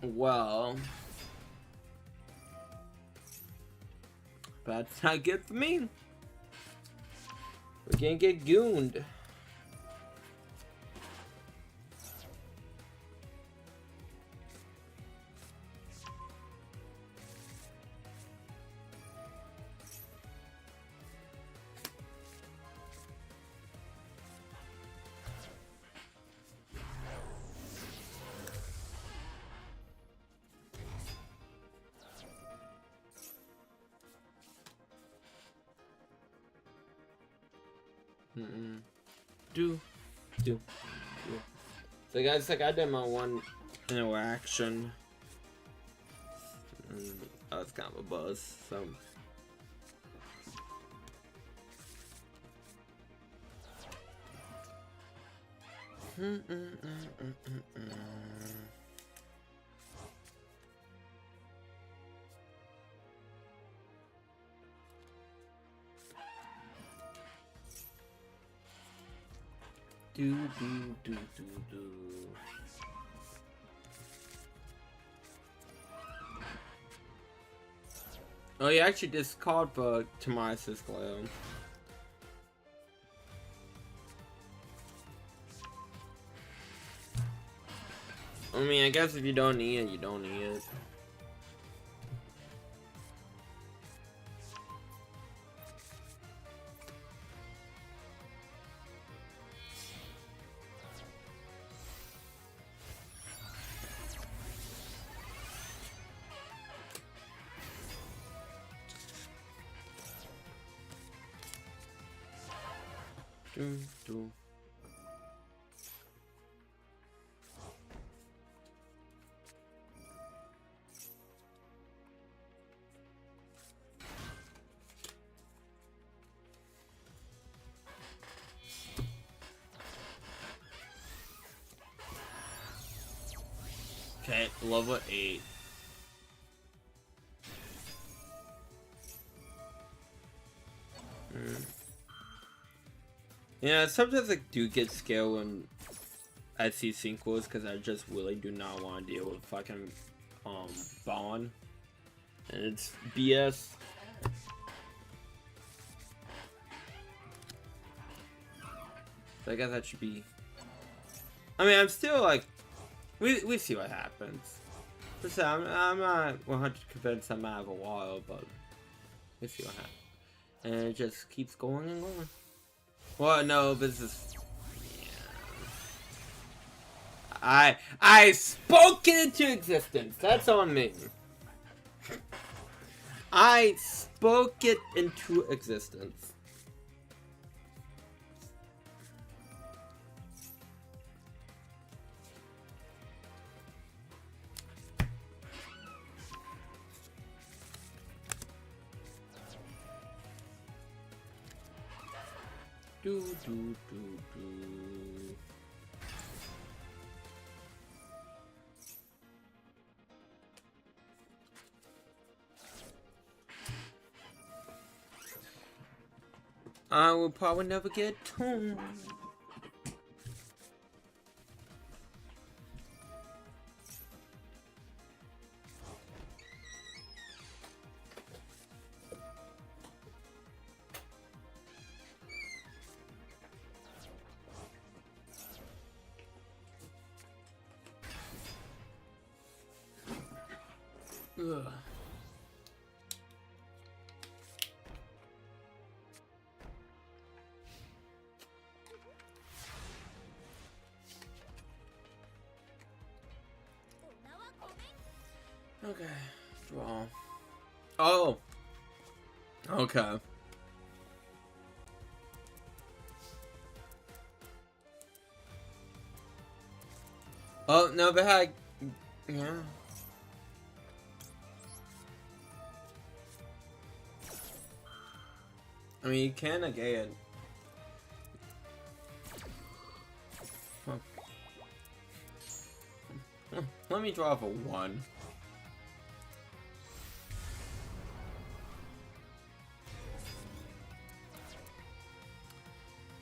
Well, that's not good for me. We're gonna get gooned. Do. So guys, like I did my one interaction. Us was kind of a buzz. So. Do. Oh, you actually just called for Tomas' Glare. I mean, I guess if you don't need it, you don't need it. Do. Okay, level 8. Yeah, sometimes I do get scared when I see sequels because I just really do not want to deal with fucking Vaughn. And it's BS. So I guess that should be. I mean, I'm still like, we see what happens. Listen, I'm not 100% convinced I'm out of a while, but we see what happens. And it just keeps going and going. Well, no, this is. Yeah. I spoke it into existence. That's on me. I spoke it into existence. Do. I will probably never get tuned. Ugh. Okay, draw. Oh! Okay. Oh, no, but I... Yeah. I mean, you can again. Let me draw for 1.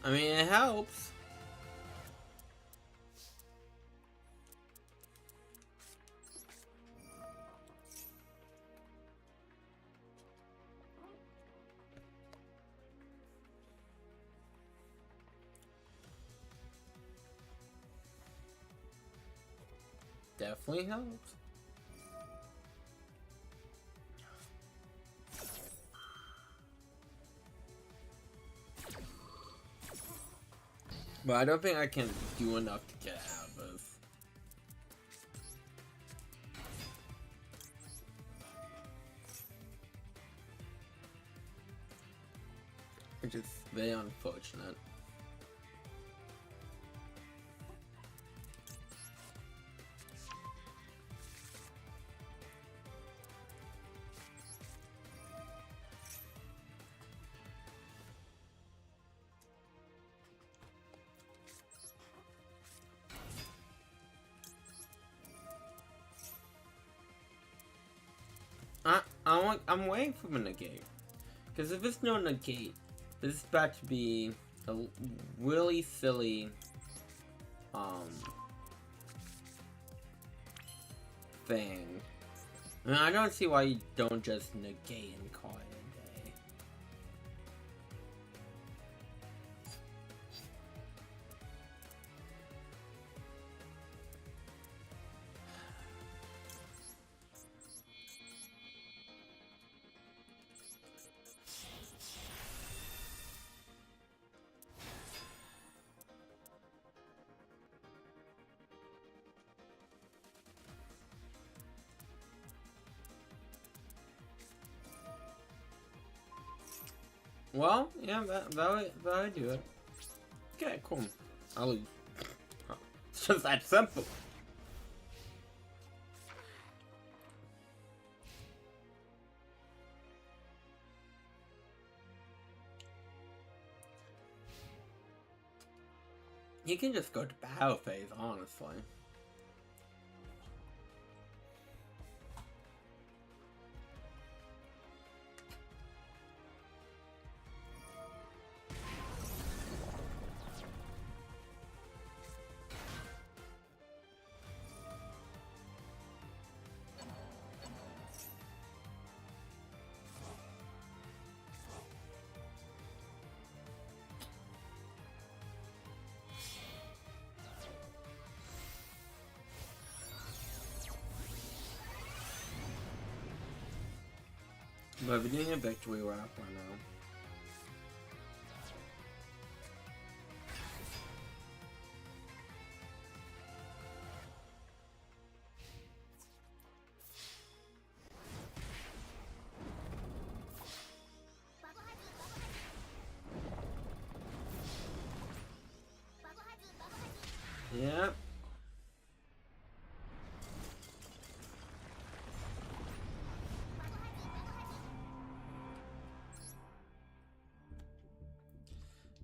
I mean, it helps. Definitely helps. But I don't think I can do enough to get out of this. Which is very unfortunate. I'm waiting for the negate. Because if it's no negate, this is about to be a really silly, thing. I mean, I don't see why you don't just negate and call it a day. Well, yeah, that would do it. Okay, cool. I'll lose. It's just that simple. You can just go to battle phase, honestly. But we're doing a victory lap right now. Yep.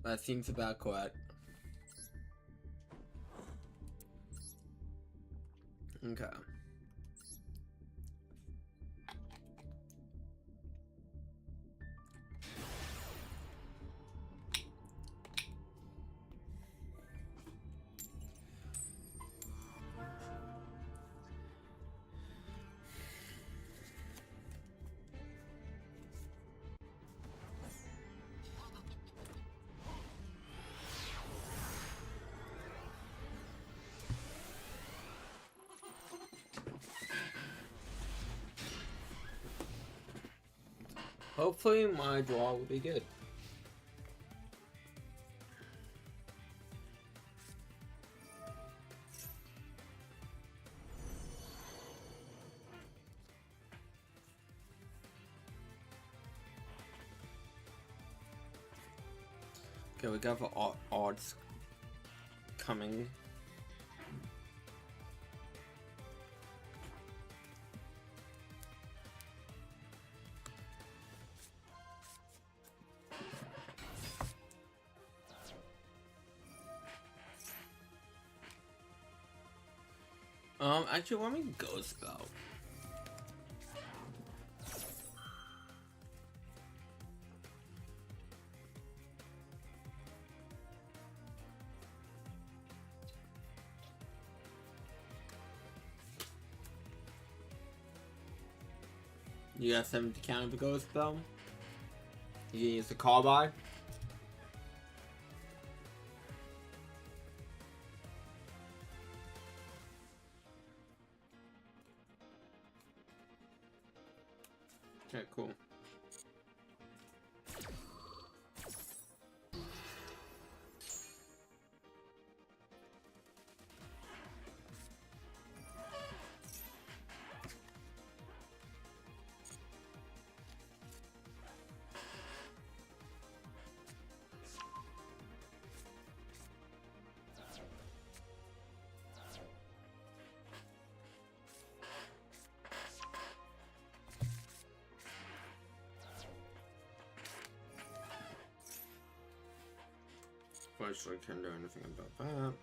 That seems about correct. Okay. Hopefully my draw will be good. Okay, we got the odds coming. Actually, let me ghost go. You got 70 to counter the ghost spell. You can use the call by. Okay, cool. Fortunately, can't do anything about that.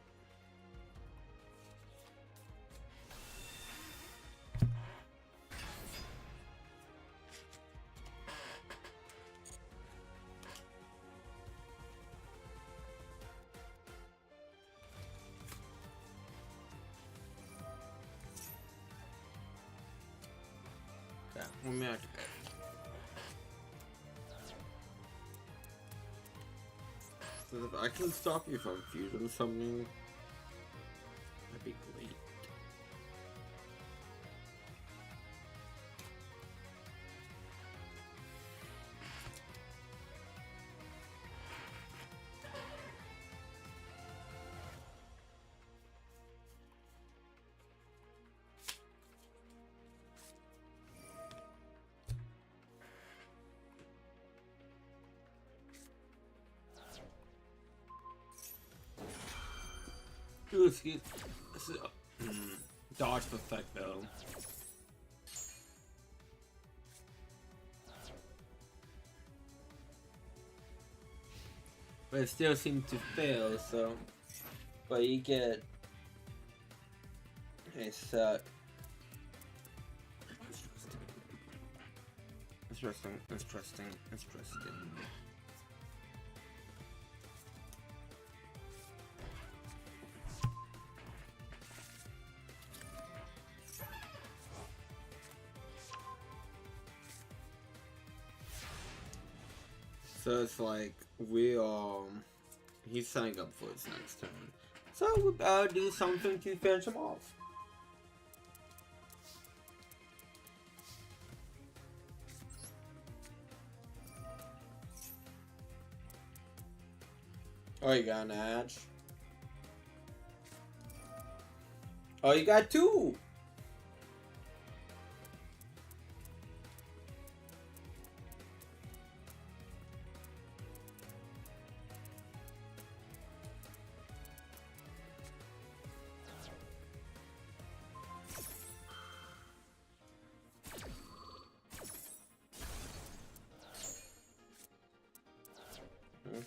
Let me activate. So if I can stop you from fusion summoning, that'd be great. Ooh, excuse. Dodge the effect though. But it still seemed to fail, so. But you get a set. Interesting. So it's like he's setting up for his next turn. So we better do something to finish him off. Oh, you got an edge. Oh, you got two.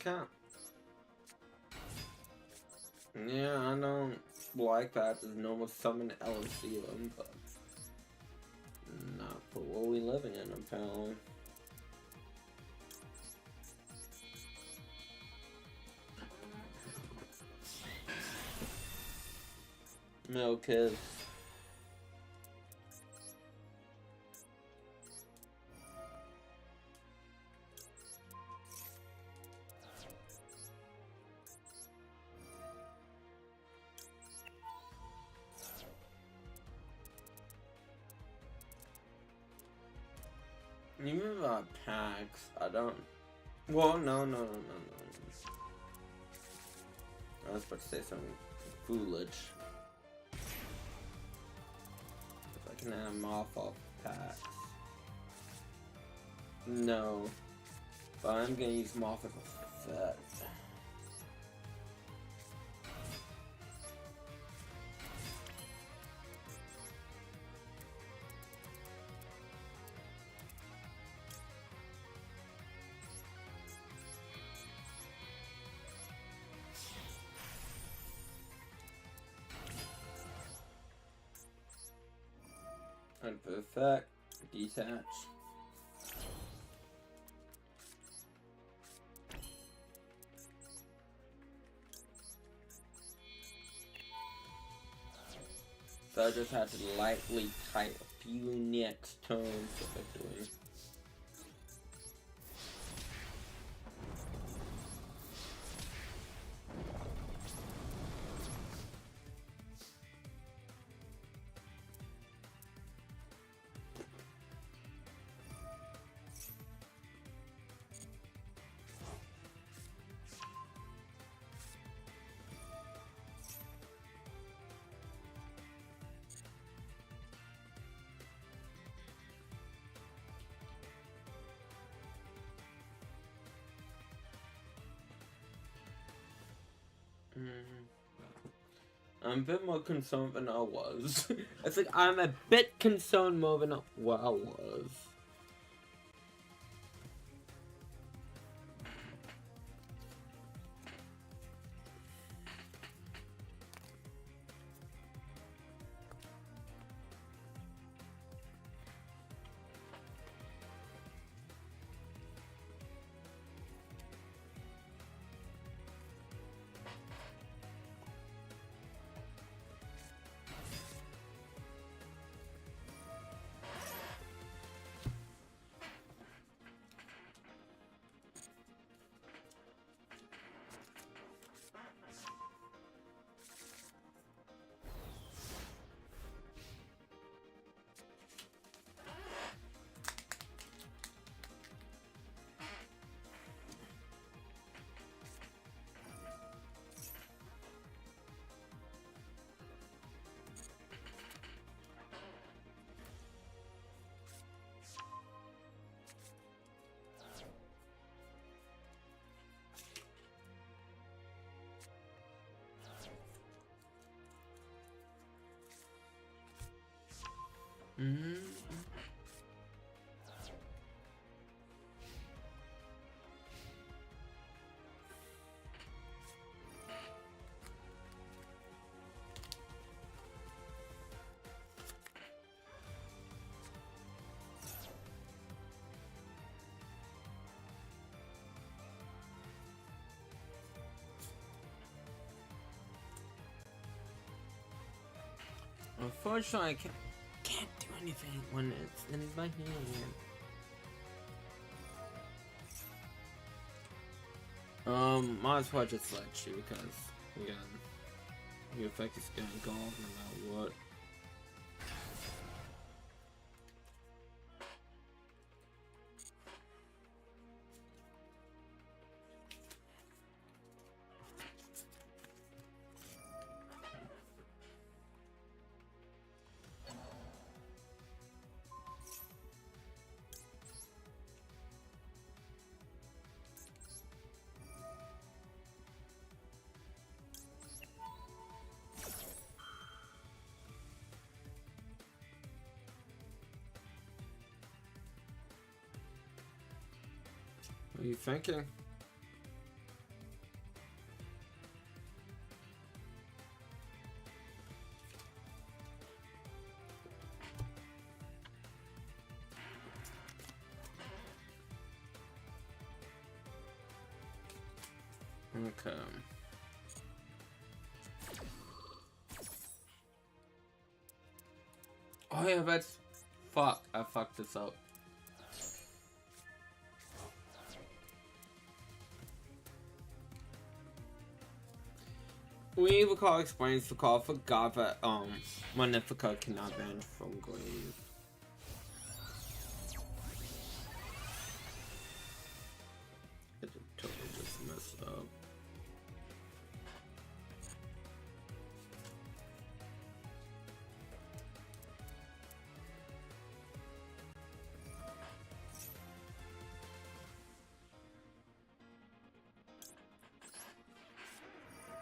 Okay. Yeah, I don't like that. There's normal summon Elysium, but not for what we living in, apparently. Milk is. Even about packs, I don't. Well, no. I was about to say something foolish. If I can have them off packs. No. But I'm gonna use them off as a set. And for effect, detach. So I just have to lightly type a few next tones effectively. I'm a bit more concerned than I was. It's like I'm a bit concerned more than what I was. Mm-hmm. Unfortunately, I can't do anything when it's in my hand. Might as well just select you because again, your effect is gonna go off no matter what. What are you thinking? Okay. Oh yeah, that's... Fuck, I fucked this up. We recall explains the call for God that Magnifica cannot banish from grave. It's totally just messed up.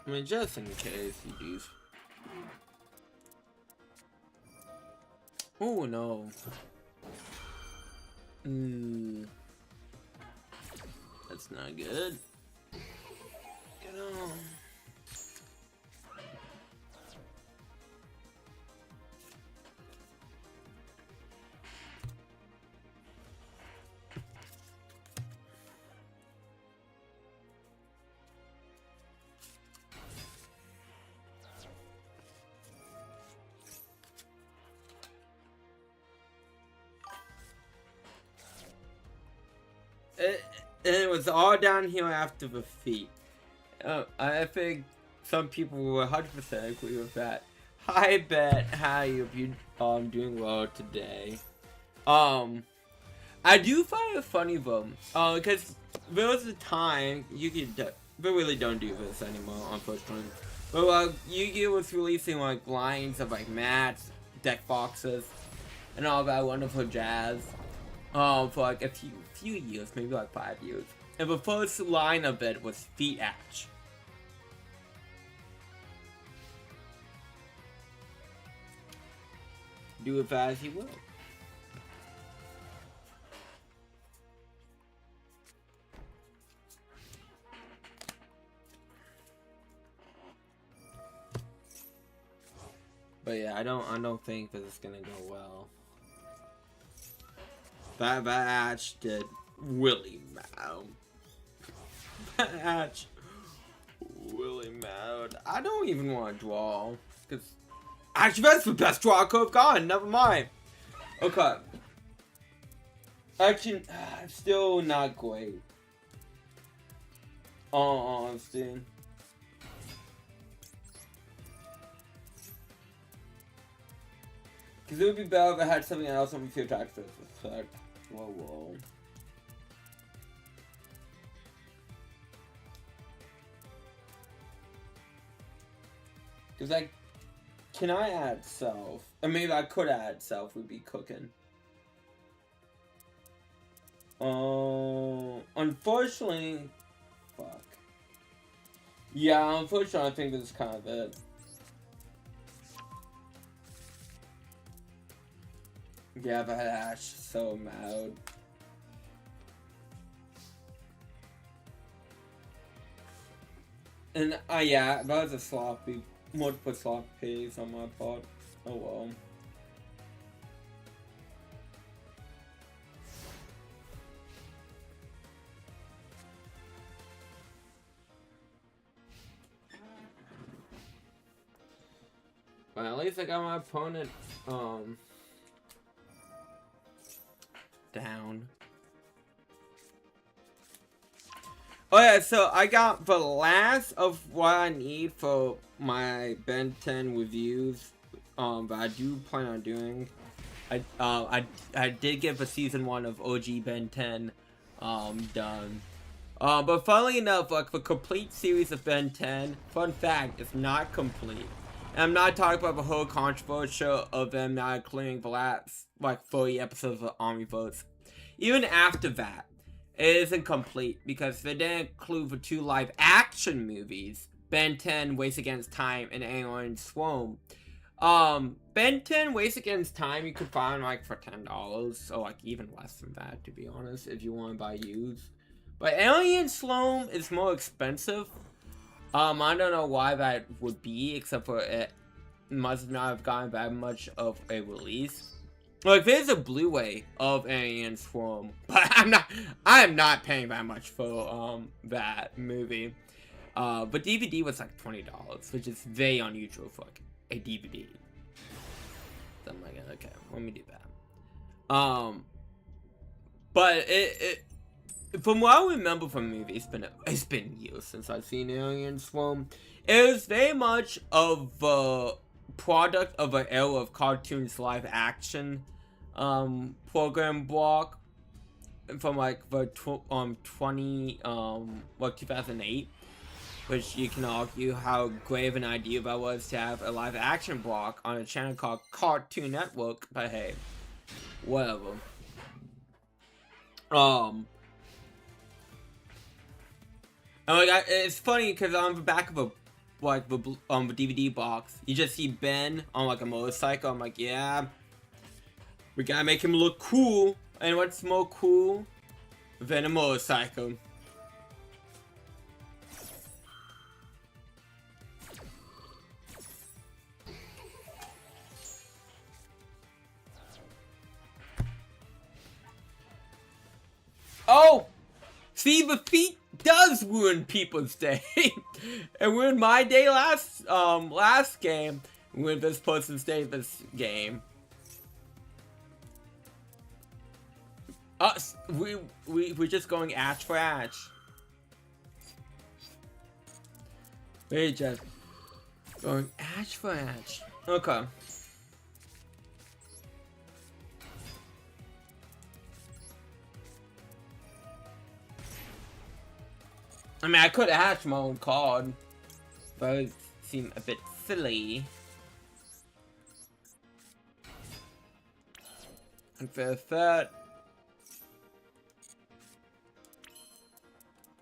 I mean, just in case you do. Oh no. That's not good. Get on. It was all downhill after the feat. I think some people will 100% agree with that. Hi, Bet. How you doing well today? I do find it funny though, because there was a time you could, they really don't do this anymore, unfortunately. But Yu-Gi-Oh was releasing like lines of like mats, deck boxes, and all that wonderful jazz. For like a few years, maybe like 5 years. And the first line of it was Feet Atch. Do it as you will. But yeah, I don't think this is gonna go well. That Atch did really mad. That Atch really mad. I don't even want to draw because actually that's the best draw I could have gotten. Never mind. Okay. Actually, still not great. Honestly. Because it would be better if I had something else on my few attacks with effect. Whoa. Because can I add self? Or maybe I could add self, would be cooking. Unfortunately, fuck. Yeah, unfortunately, I think this is kind of it. Yeah, but Ash so mad. And yeah, that was a sloppy, multiple sloppy plays on my part. Oh well. Well, at least I got my opponent, down. Oh yeah, so I got the last of what I need for my Ben 10 reviews, that I do plan on doing. I did get the season 1 of OG Ben 10, done. But funnily enough, like, the complete series of Ben 10, fun fact, is not complete. And I'm not talking about the whole controversy of them not including the last, like, 40 episodes of Army Votes. Even after that, it isn't complete, because they didn't include the 2 live-action movies, Ben 10, Race Against Time, and Alien Swarm. Ben 10, Race Against Time, you could find, like, for $10, or, like, even less than that, to be honest, if you want to buy used. But Alien Swarm is more expensive. I don't know why that would be, except for it must not have gotten that much of a release. Like, there's a Blu-ray of Alien Swarm, but I am not paying that much for, that movie. But DVD was like $20, which is very unusual for, like, a DVD. So I'm like, okay, let me do that. But from what I remember from the movie, it's been years since I've seen Alien Swarm. It was very much of a product of an era of cartoons live action program block from like the 2008, which you can argue how great of an idea that was to have a live action block on a channel called Cartoon Network, but hey, whatever. And like, it's funny because on the back of the DVD box, you just see Ben on like a motorcycle. I'm like, yeah, we gotta make him look cool. And what's more cool than a motorcycle? Oh, see, the feet does ruin people's day. It ruined my day last game. Ruined this person's day this game. Us, we're just going Ash for Ash. We're just going Ash for Ash. Okay. I mean, I could have hatched my own card, but it seemed a bit silly. Unfair threat.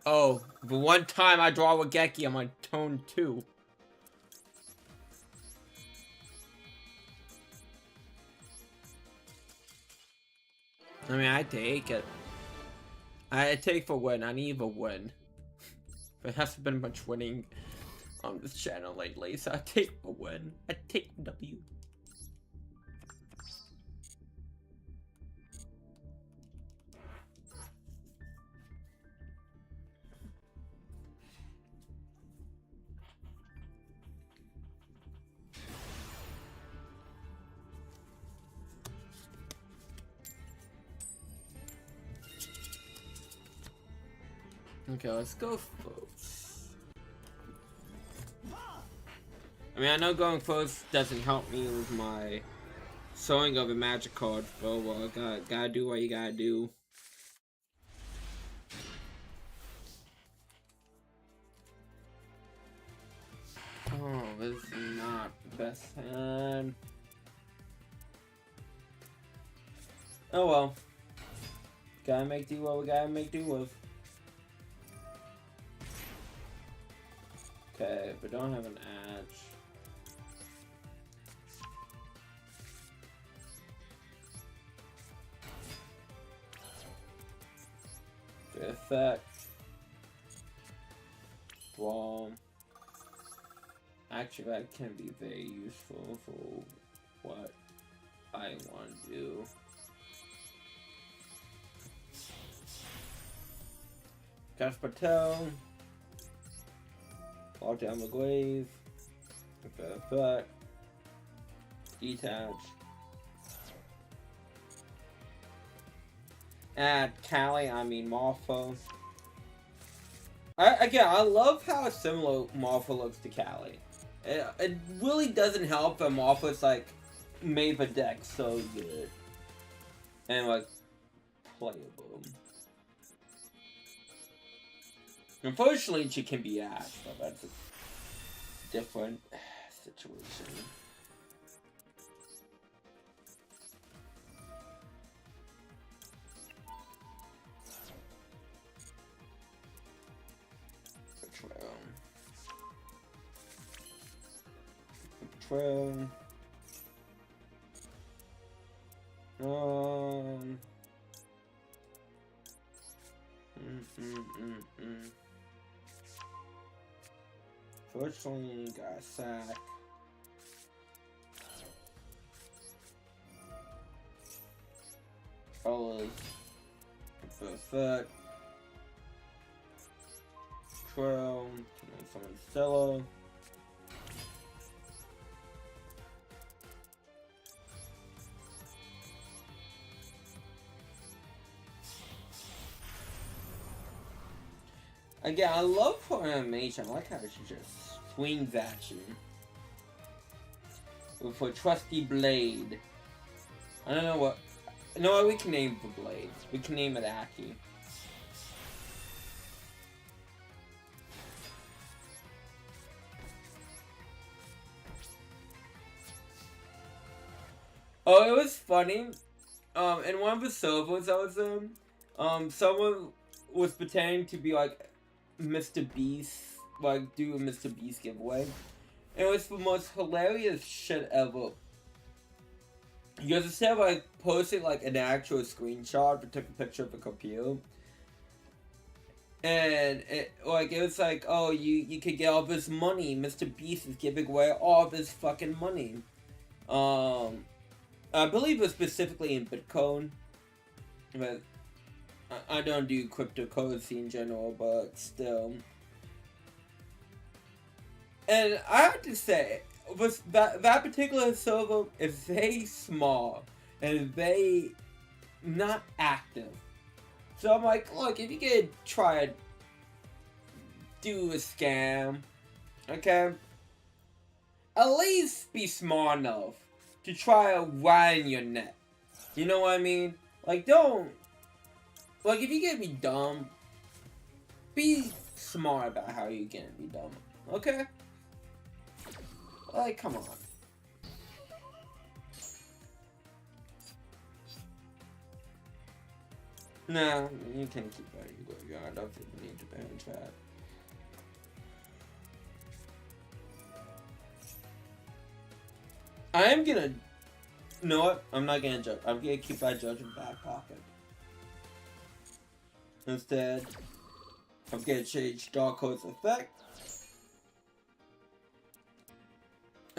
Oh, the one time I draw a Geki, I'm on tone 2. I mean, I take it. I take for win. I need a win. There hasn't been much winning on this channel lately, so I take a win. I take W. Okay, let's go first. I mean, I know going first doesn't help me with my sewing of a magic card, but well, gotta do what you gotta do. Oh, this is not the best hand. Oh well. Gotta make do what we gotta make do with. Okay, but don't have an edge. The effect. Well, actually that can be very useful for what I want to do. Cast Patel. Lock down the glaive. The effect. Detach. Add Callie, I mean Martha. Again, I love how similar Martha looks to Callie. It really doesn't help that Martha's like made the deck so good. And like playable. Unfortunately, she can be asked, but that's a different situation. Betrayal. Fortunately, got a sack. Colors. Effect. Betrayal. Summon Stella. Again, I love her animation. I like how she just swings at you with her trusty blade. I don't know what. No, we can name the blade. We can name it Aki. Oh, it was funny. In one of the servers I was in, someone was pretending to be like Mr. Beast, like do a Mr. Beast giveaway. And it was the most hilarious shit ever. Because instead of like posting like an actual screenshot, we took a picture of a computer. And it was like, oh, you could get all this money. Mr. Beast is giving away all this fucking money. I believe it was specifically in Bitcoin. But I don't do cryptocurrency in general, but still. And I have to say, that particular server is very small and very not active. So I'm like, look, if you could try to do a scam, okay, at least be smart enough to try to widen your net. You know what I mean? Like, don't... Like, if you're gonna be dumb, be smart about how you're gonna be dumb. Okay? Like, come on. No, you can keep that in your graveyard. I don't think you need to manage that. I am gonna... You know what? I'm not gonna judge. I'm gonna keep that judge in the back pocket. Instead, I'm gonna change Dark Horse effect.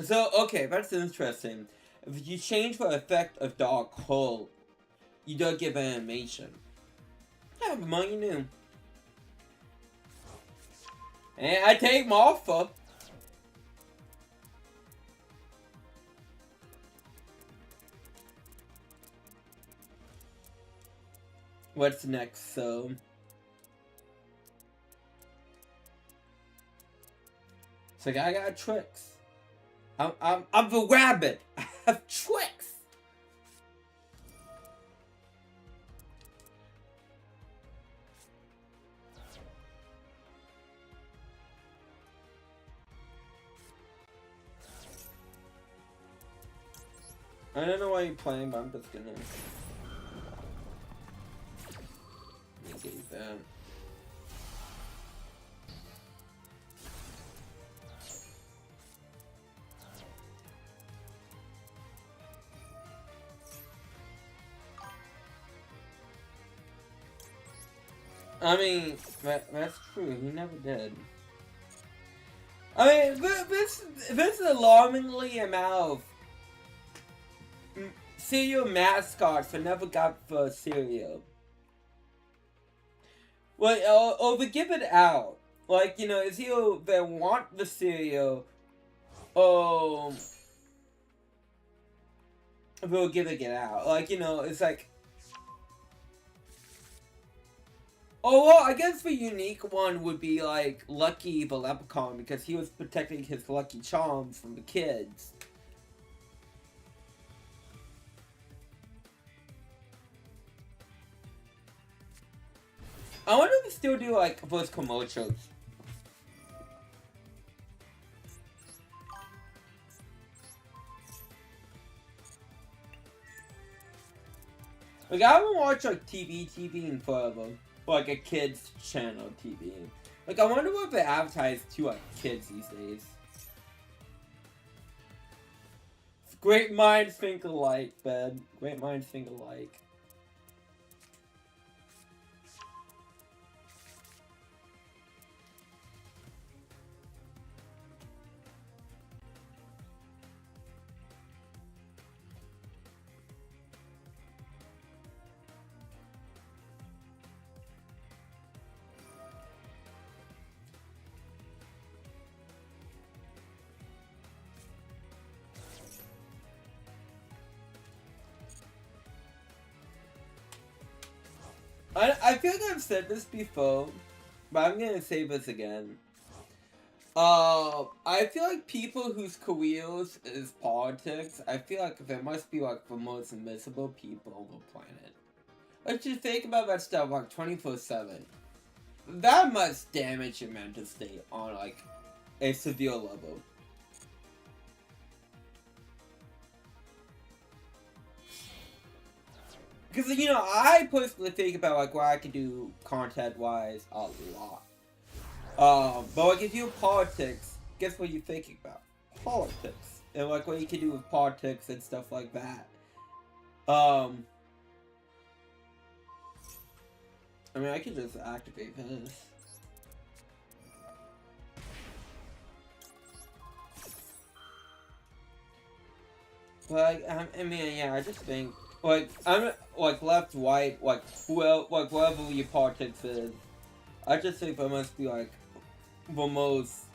So, okay, that's interesting. If you change the effect of Dark Hole, you don't give an animation. Yeah, the money new. And I take Martha. What's next, so? So I got tricks. I'm the rabbit. I have tricks. I don't know why you're playing, but I'm just gonna negate that. I mean, that's true. He never did. I mean, this alarmingly amount of cereal mascots that never got the cereal. Well, or they give it out. Like, you know, it's either they want the cereal, or they'll give it out. Like, you know, it's like... Oh, well, I guess the unique one would be, like, Lucky the Leprechaun, because he was protecting his Lucky Charms from the kids. I wonder if they still do, like, those commercials. Like, I haven't watched, like, TV in forever. Or, like, a kids channel TV. Like, I wonder what they advertise to, like, kids these days. Great minds think alike, Ben. Great minds think alike. I feel like I've said this before, but I'm gonna say this again. I feel like people whose careers is politics, I feel like there must be like the most miserable people on the planet. Like, just think about that stuff like 24/7. That must damage your mental state on like a severe level. Because, you know, I personally think about, like, what I can do content-wise a lot. But, like, if you're politics, guess what you're thinking about? Politics. And, like, what you can do with politics and stuff like that. I mean, I can just activate this. But, I mean, yeah, I just think... Like, I'm, like, left, right, like, whatever your politics is, I just think that must be, like, the most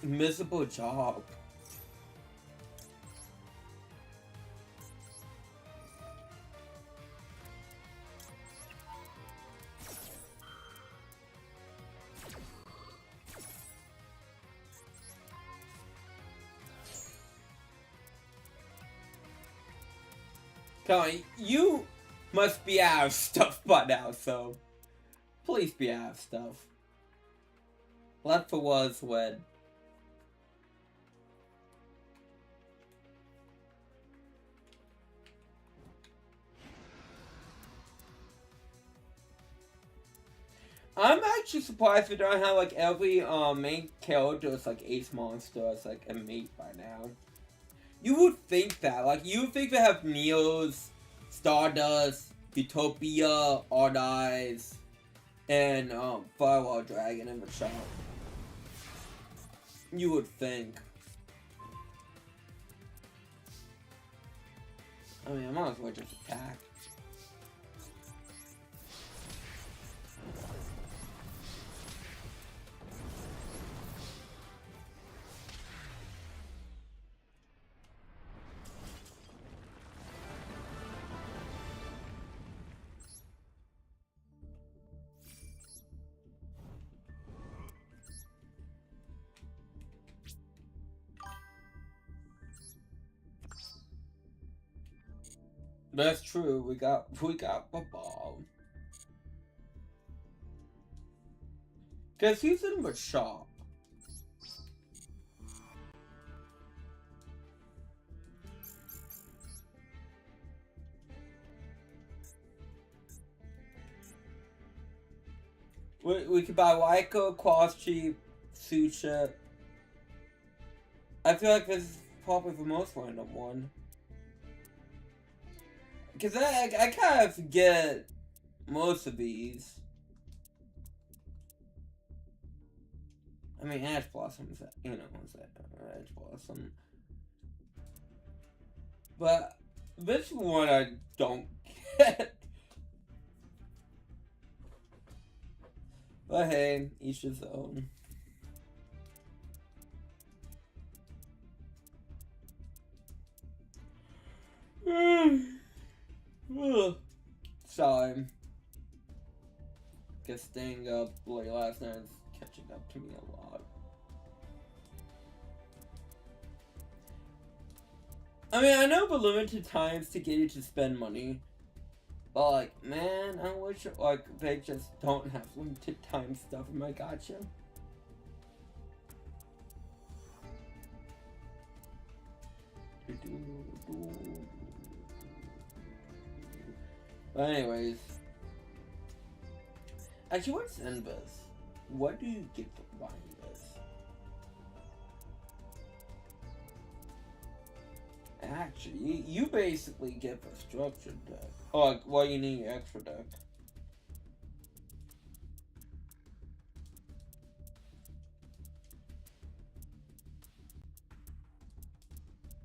miserable job. Come on, you must be out of stuff by now, so please be out of stuff. Left for was when. I'm actually surprised we don't have like every main character is like Ace Monster as like a mate by now. You would think that, like, you would think they have Neos, Stardust, Utopia, Odd Eyes, and, Firewall Dragon in the shop. You would think. I mean, I might as well just attack. That's true. We got the ball. Cause he's in the shop. We could buy Lyco, Quas Cheap, Sucha. I feel like this is probably the most random one. Because I kind of forget most of these. I mean, Ash Blossom's, you know, Ash Blossom. But this one I don't get. But hey, each his own. Sorry. Guess staying up late last night is catching up to me a lot. I mean, I know the limited times to get you to spend money. But, like, man, I wish, like, they just don't have limited time stuff in my gacha. But anyways. Actually, what's in this? What do you get for buying this? Actually, you basically get the structured deck. Oh, like, well, you need your extra deck.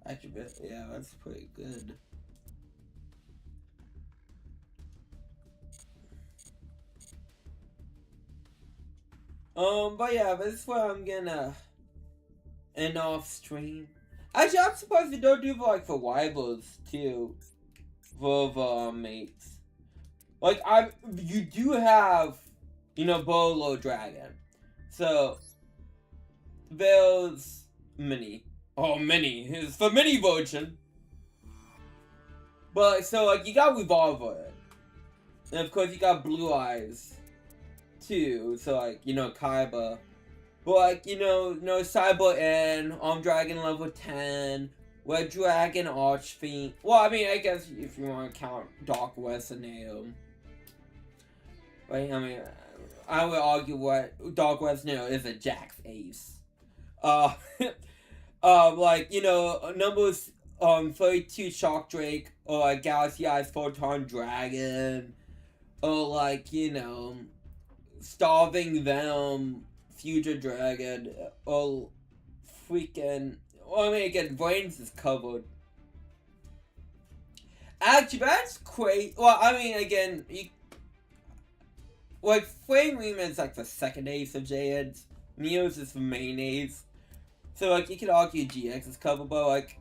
Actually, yeah, that's pretty good. But yeah, this is where I'm gonna end off stream. Actually, I'm surprised they don't do like the rivals too, for the mates. Like you do have, you know, Bolo Dragon, so there's mini. Oh, mini is the mini version. But so like you got Revolver, and of course you got Blue Eyes too. So like, you know, Kaiba. But like, you know, Cyber N, Dragon level 10, Red Dragon Archfiend. Well, I mean, I guess if you want to count Dark West and Neo. Right, I mean, I would argue what Dark West Neo is a Jax ace. Like, you know, numbers 32 Shock Drake, or like Galaxy Eyes Photon Dragon, or like, you know, Starving Venom, Future Dragon, or freaking. Well, I mean, again, Brains is covered. Actually, that's crazy. Well, I mean, again, like, Flame Reman is like the second ace of Jad's. Neo's is the main ace. So, like, you could argue GX is covered, but, like,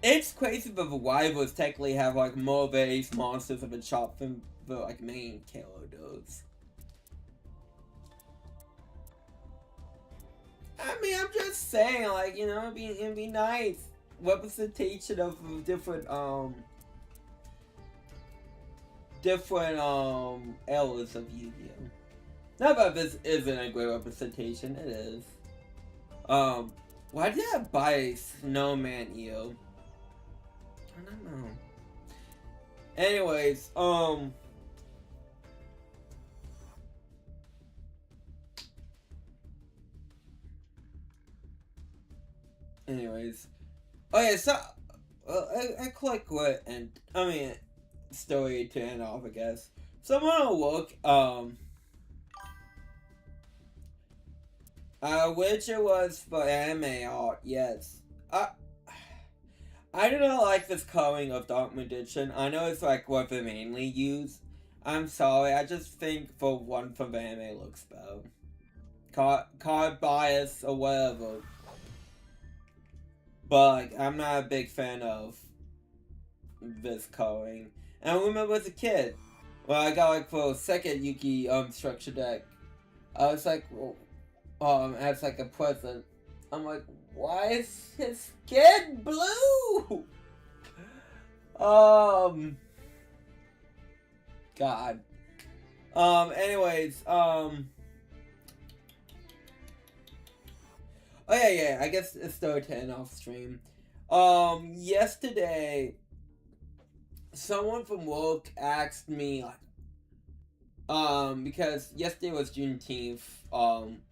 it's crazy that the rivals technically have, like, more base monsters of a chop than the, like, main killer does. I mean, I'm just saying, like, you know, it'd be nice. Representation of different eras of Yu-Gi-Oh! Not that this isn't a great representation, it is. Why did I buy Snowman EO? I don't know. Anyways, okay, so I click what, and I mean, story to end off, I guess. Someone will look, which it was for anime art, yes. I do not like this coloring of Dark Magician. I know it's like what they mainly use. I'm sorry, I just think for one from the anime looks better. Card bias or whatever. But like, I'm not a big fan of this coloring. And I remember as a kid, when I got like for a second Yuki structure deck, I was like, well, as like a present, I'm like, why is his skin blue? God. Anyways, oh yeah, I guess it's still 10 off stream. Yesterday, someone from work asked me, like, because yesterday was Juneteenth,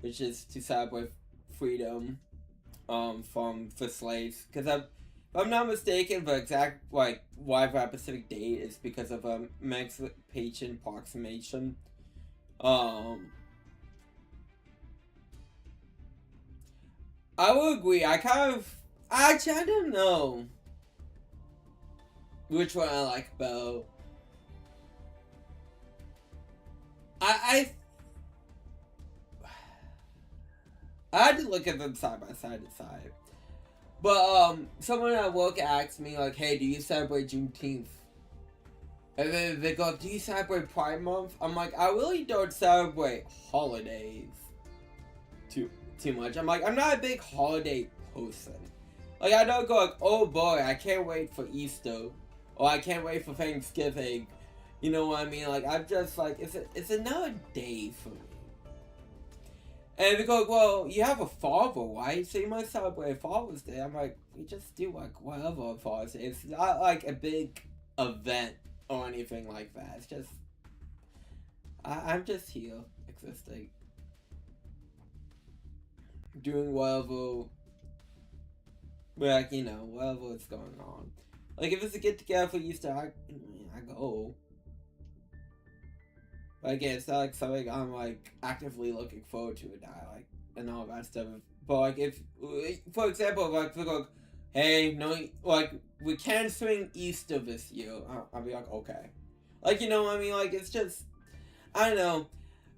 which is to celebrate freedom, for slaves, because If I'm not mistaken, the exact like why that specific date is because of emancipation approximation. I will agree. I don't know which one I like better. I had to look at them side by side. But someone at work asked me like, "Hey, do you celebrate Juneteenth?" And then they go, "Do you celebrate Pride Month?" I'm like, "I really don't celebrate holidays too much." I'm like, I'm not a big holiday person. Like, I don't go like, "Oh boy, I can't wait for Easter," or "I can't wait for Thanksgiving." You know what I mean? Like, I'm just like, it's another day for me. And they go, "Well, you have a father, right? So you must celebrate Father's Day." I'm like, we just do like whatever Father's Day. It's not like a big event or anything like that. It's just, I'm just here, existing, doing whatever, like, you know, whatever is going on. Like, if it's a get together for Easter, I go. But again, it's not like something I'm like actively looking forward to, and all that stuff. But like, if, for example, like we go, "Hey, no, like we can't swing Easter this year," I'll be like, "Okay." Like, you know what I mean? Like, it's just, I don't know.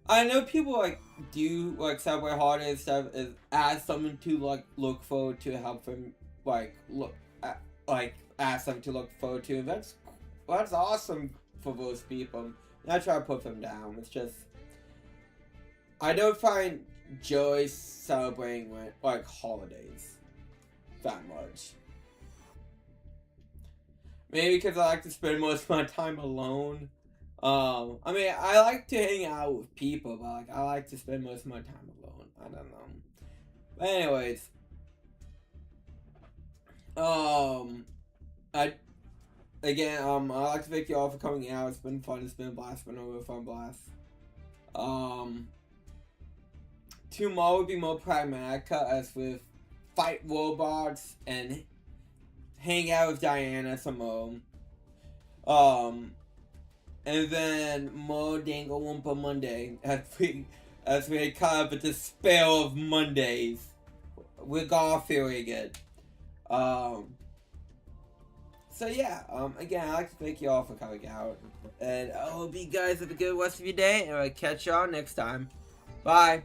I know people like do like celebrate holidays stuff as something to like look forward to, help them like as something to look forward to. That's awesome for those people. I try to put them down. It's just, I don't find joy celebrating like holidays that much. Maybe because I like to spend most of my time alone. I mean, I like to hang out with people, but like I like to spend most of my time alone. I don't know. But anyways, I again, I'd like to thank you all for coming out. It's been fun. It's been a blast. It's been a real fun blast. Tomorrow will be more Pragmatica as with fight robots and hang out with Diana some more. And then more Danganronpa Monday as we caught up with the spell of Mondays. We're Garfielding it. So yeah, again, I'd like to thank you all for coming out. And I hope you guys have a good rest of your day, and I'll catch y'all next time. Bye.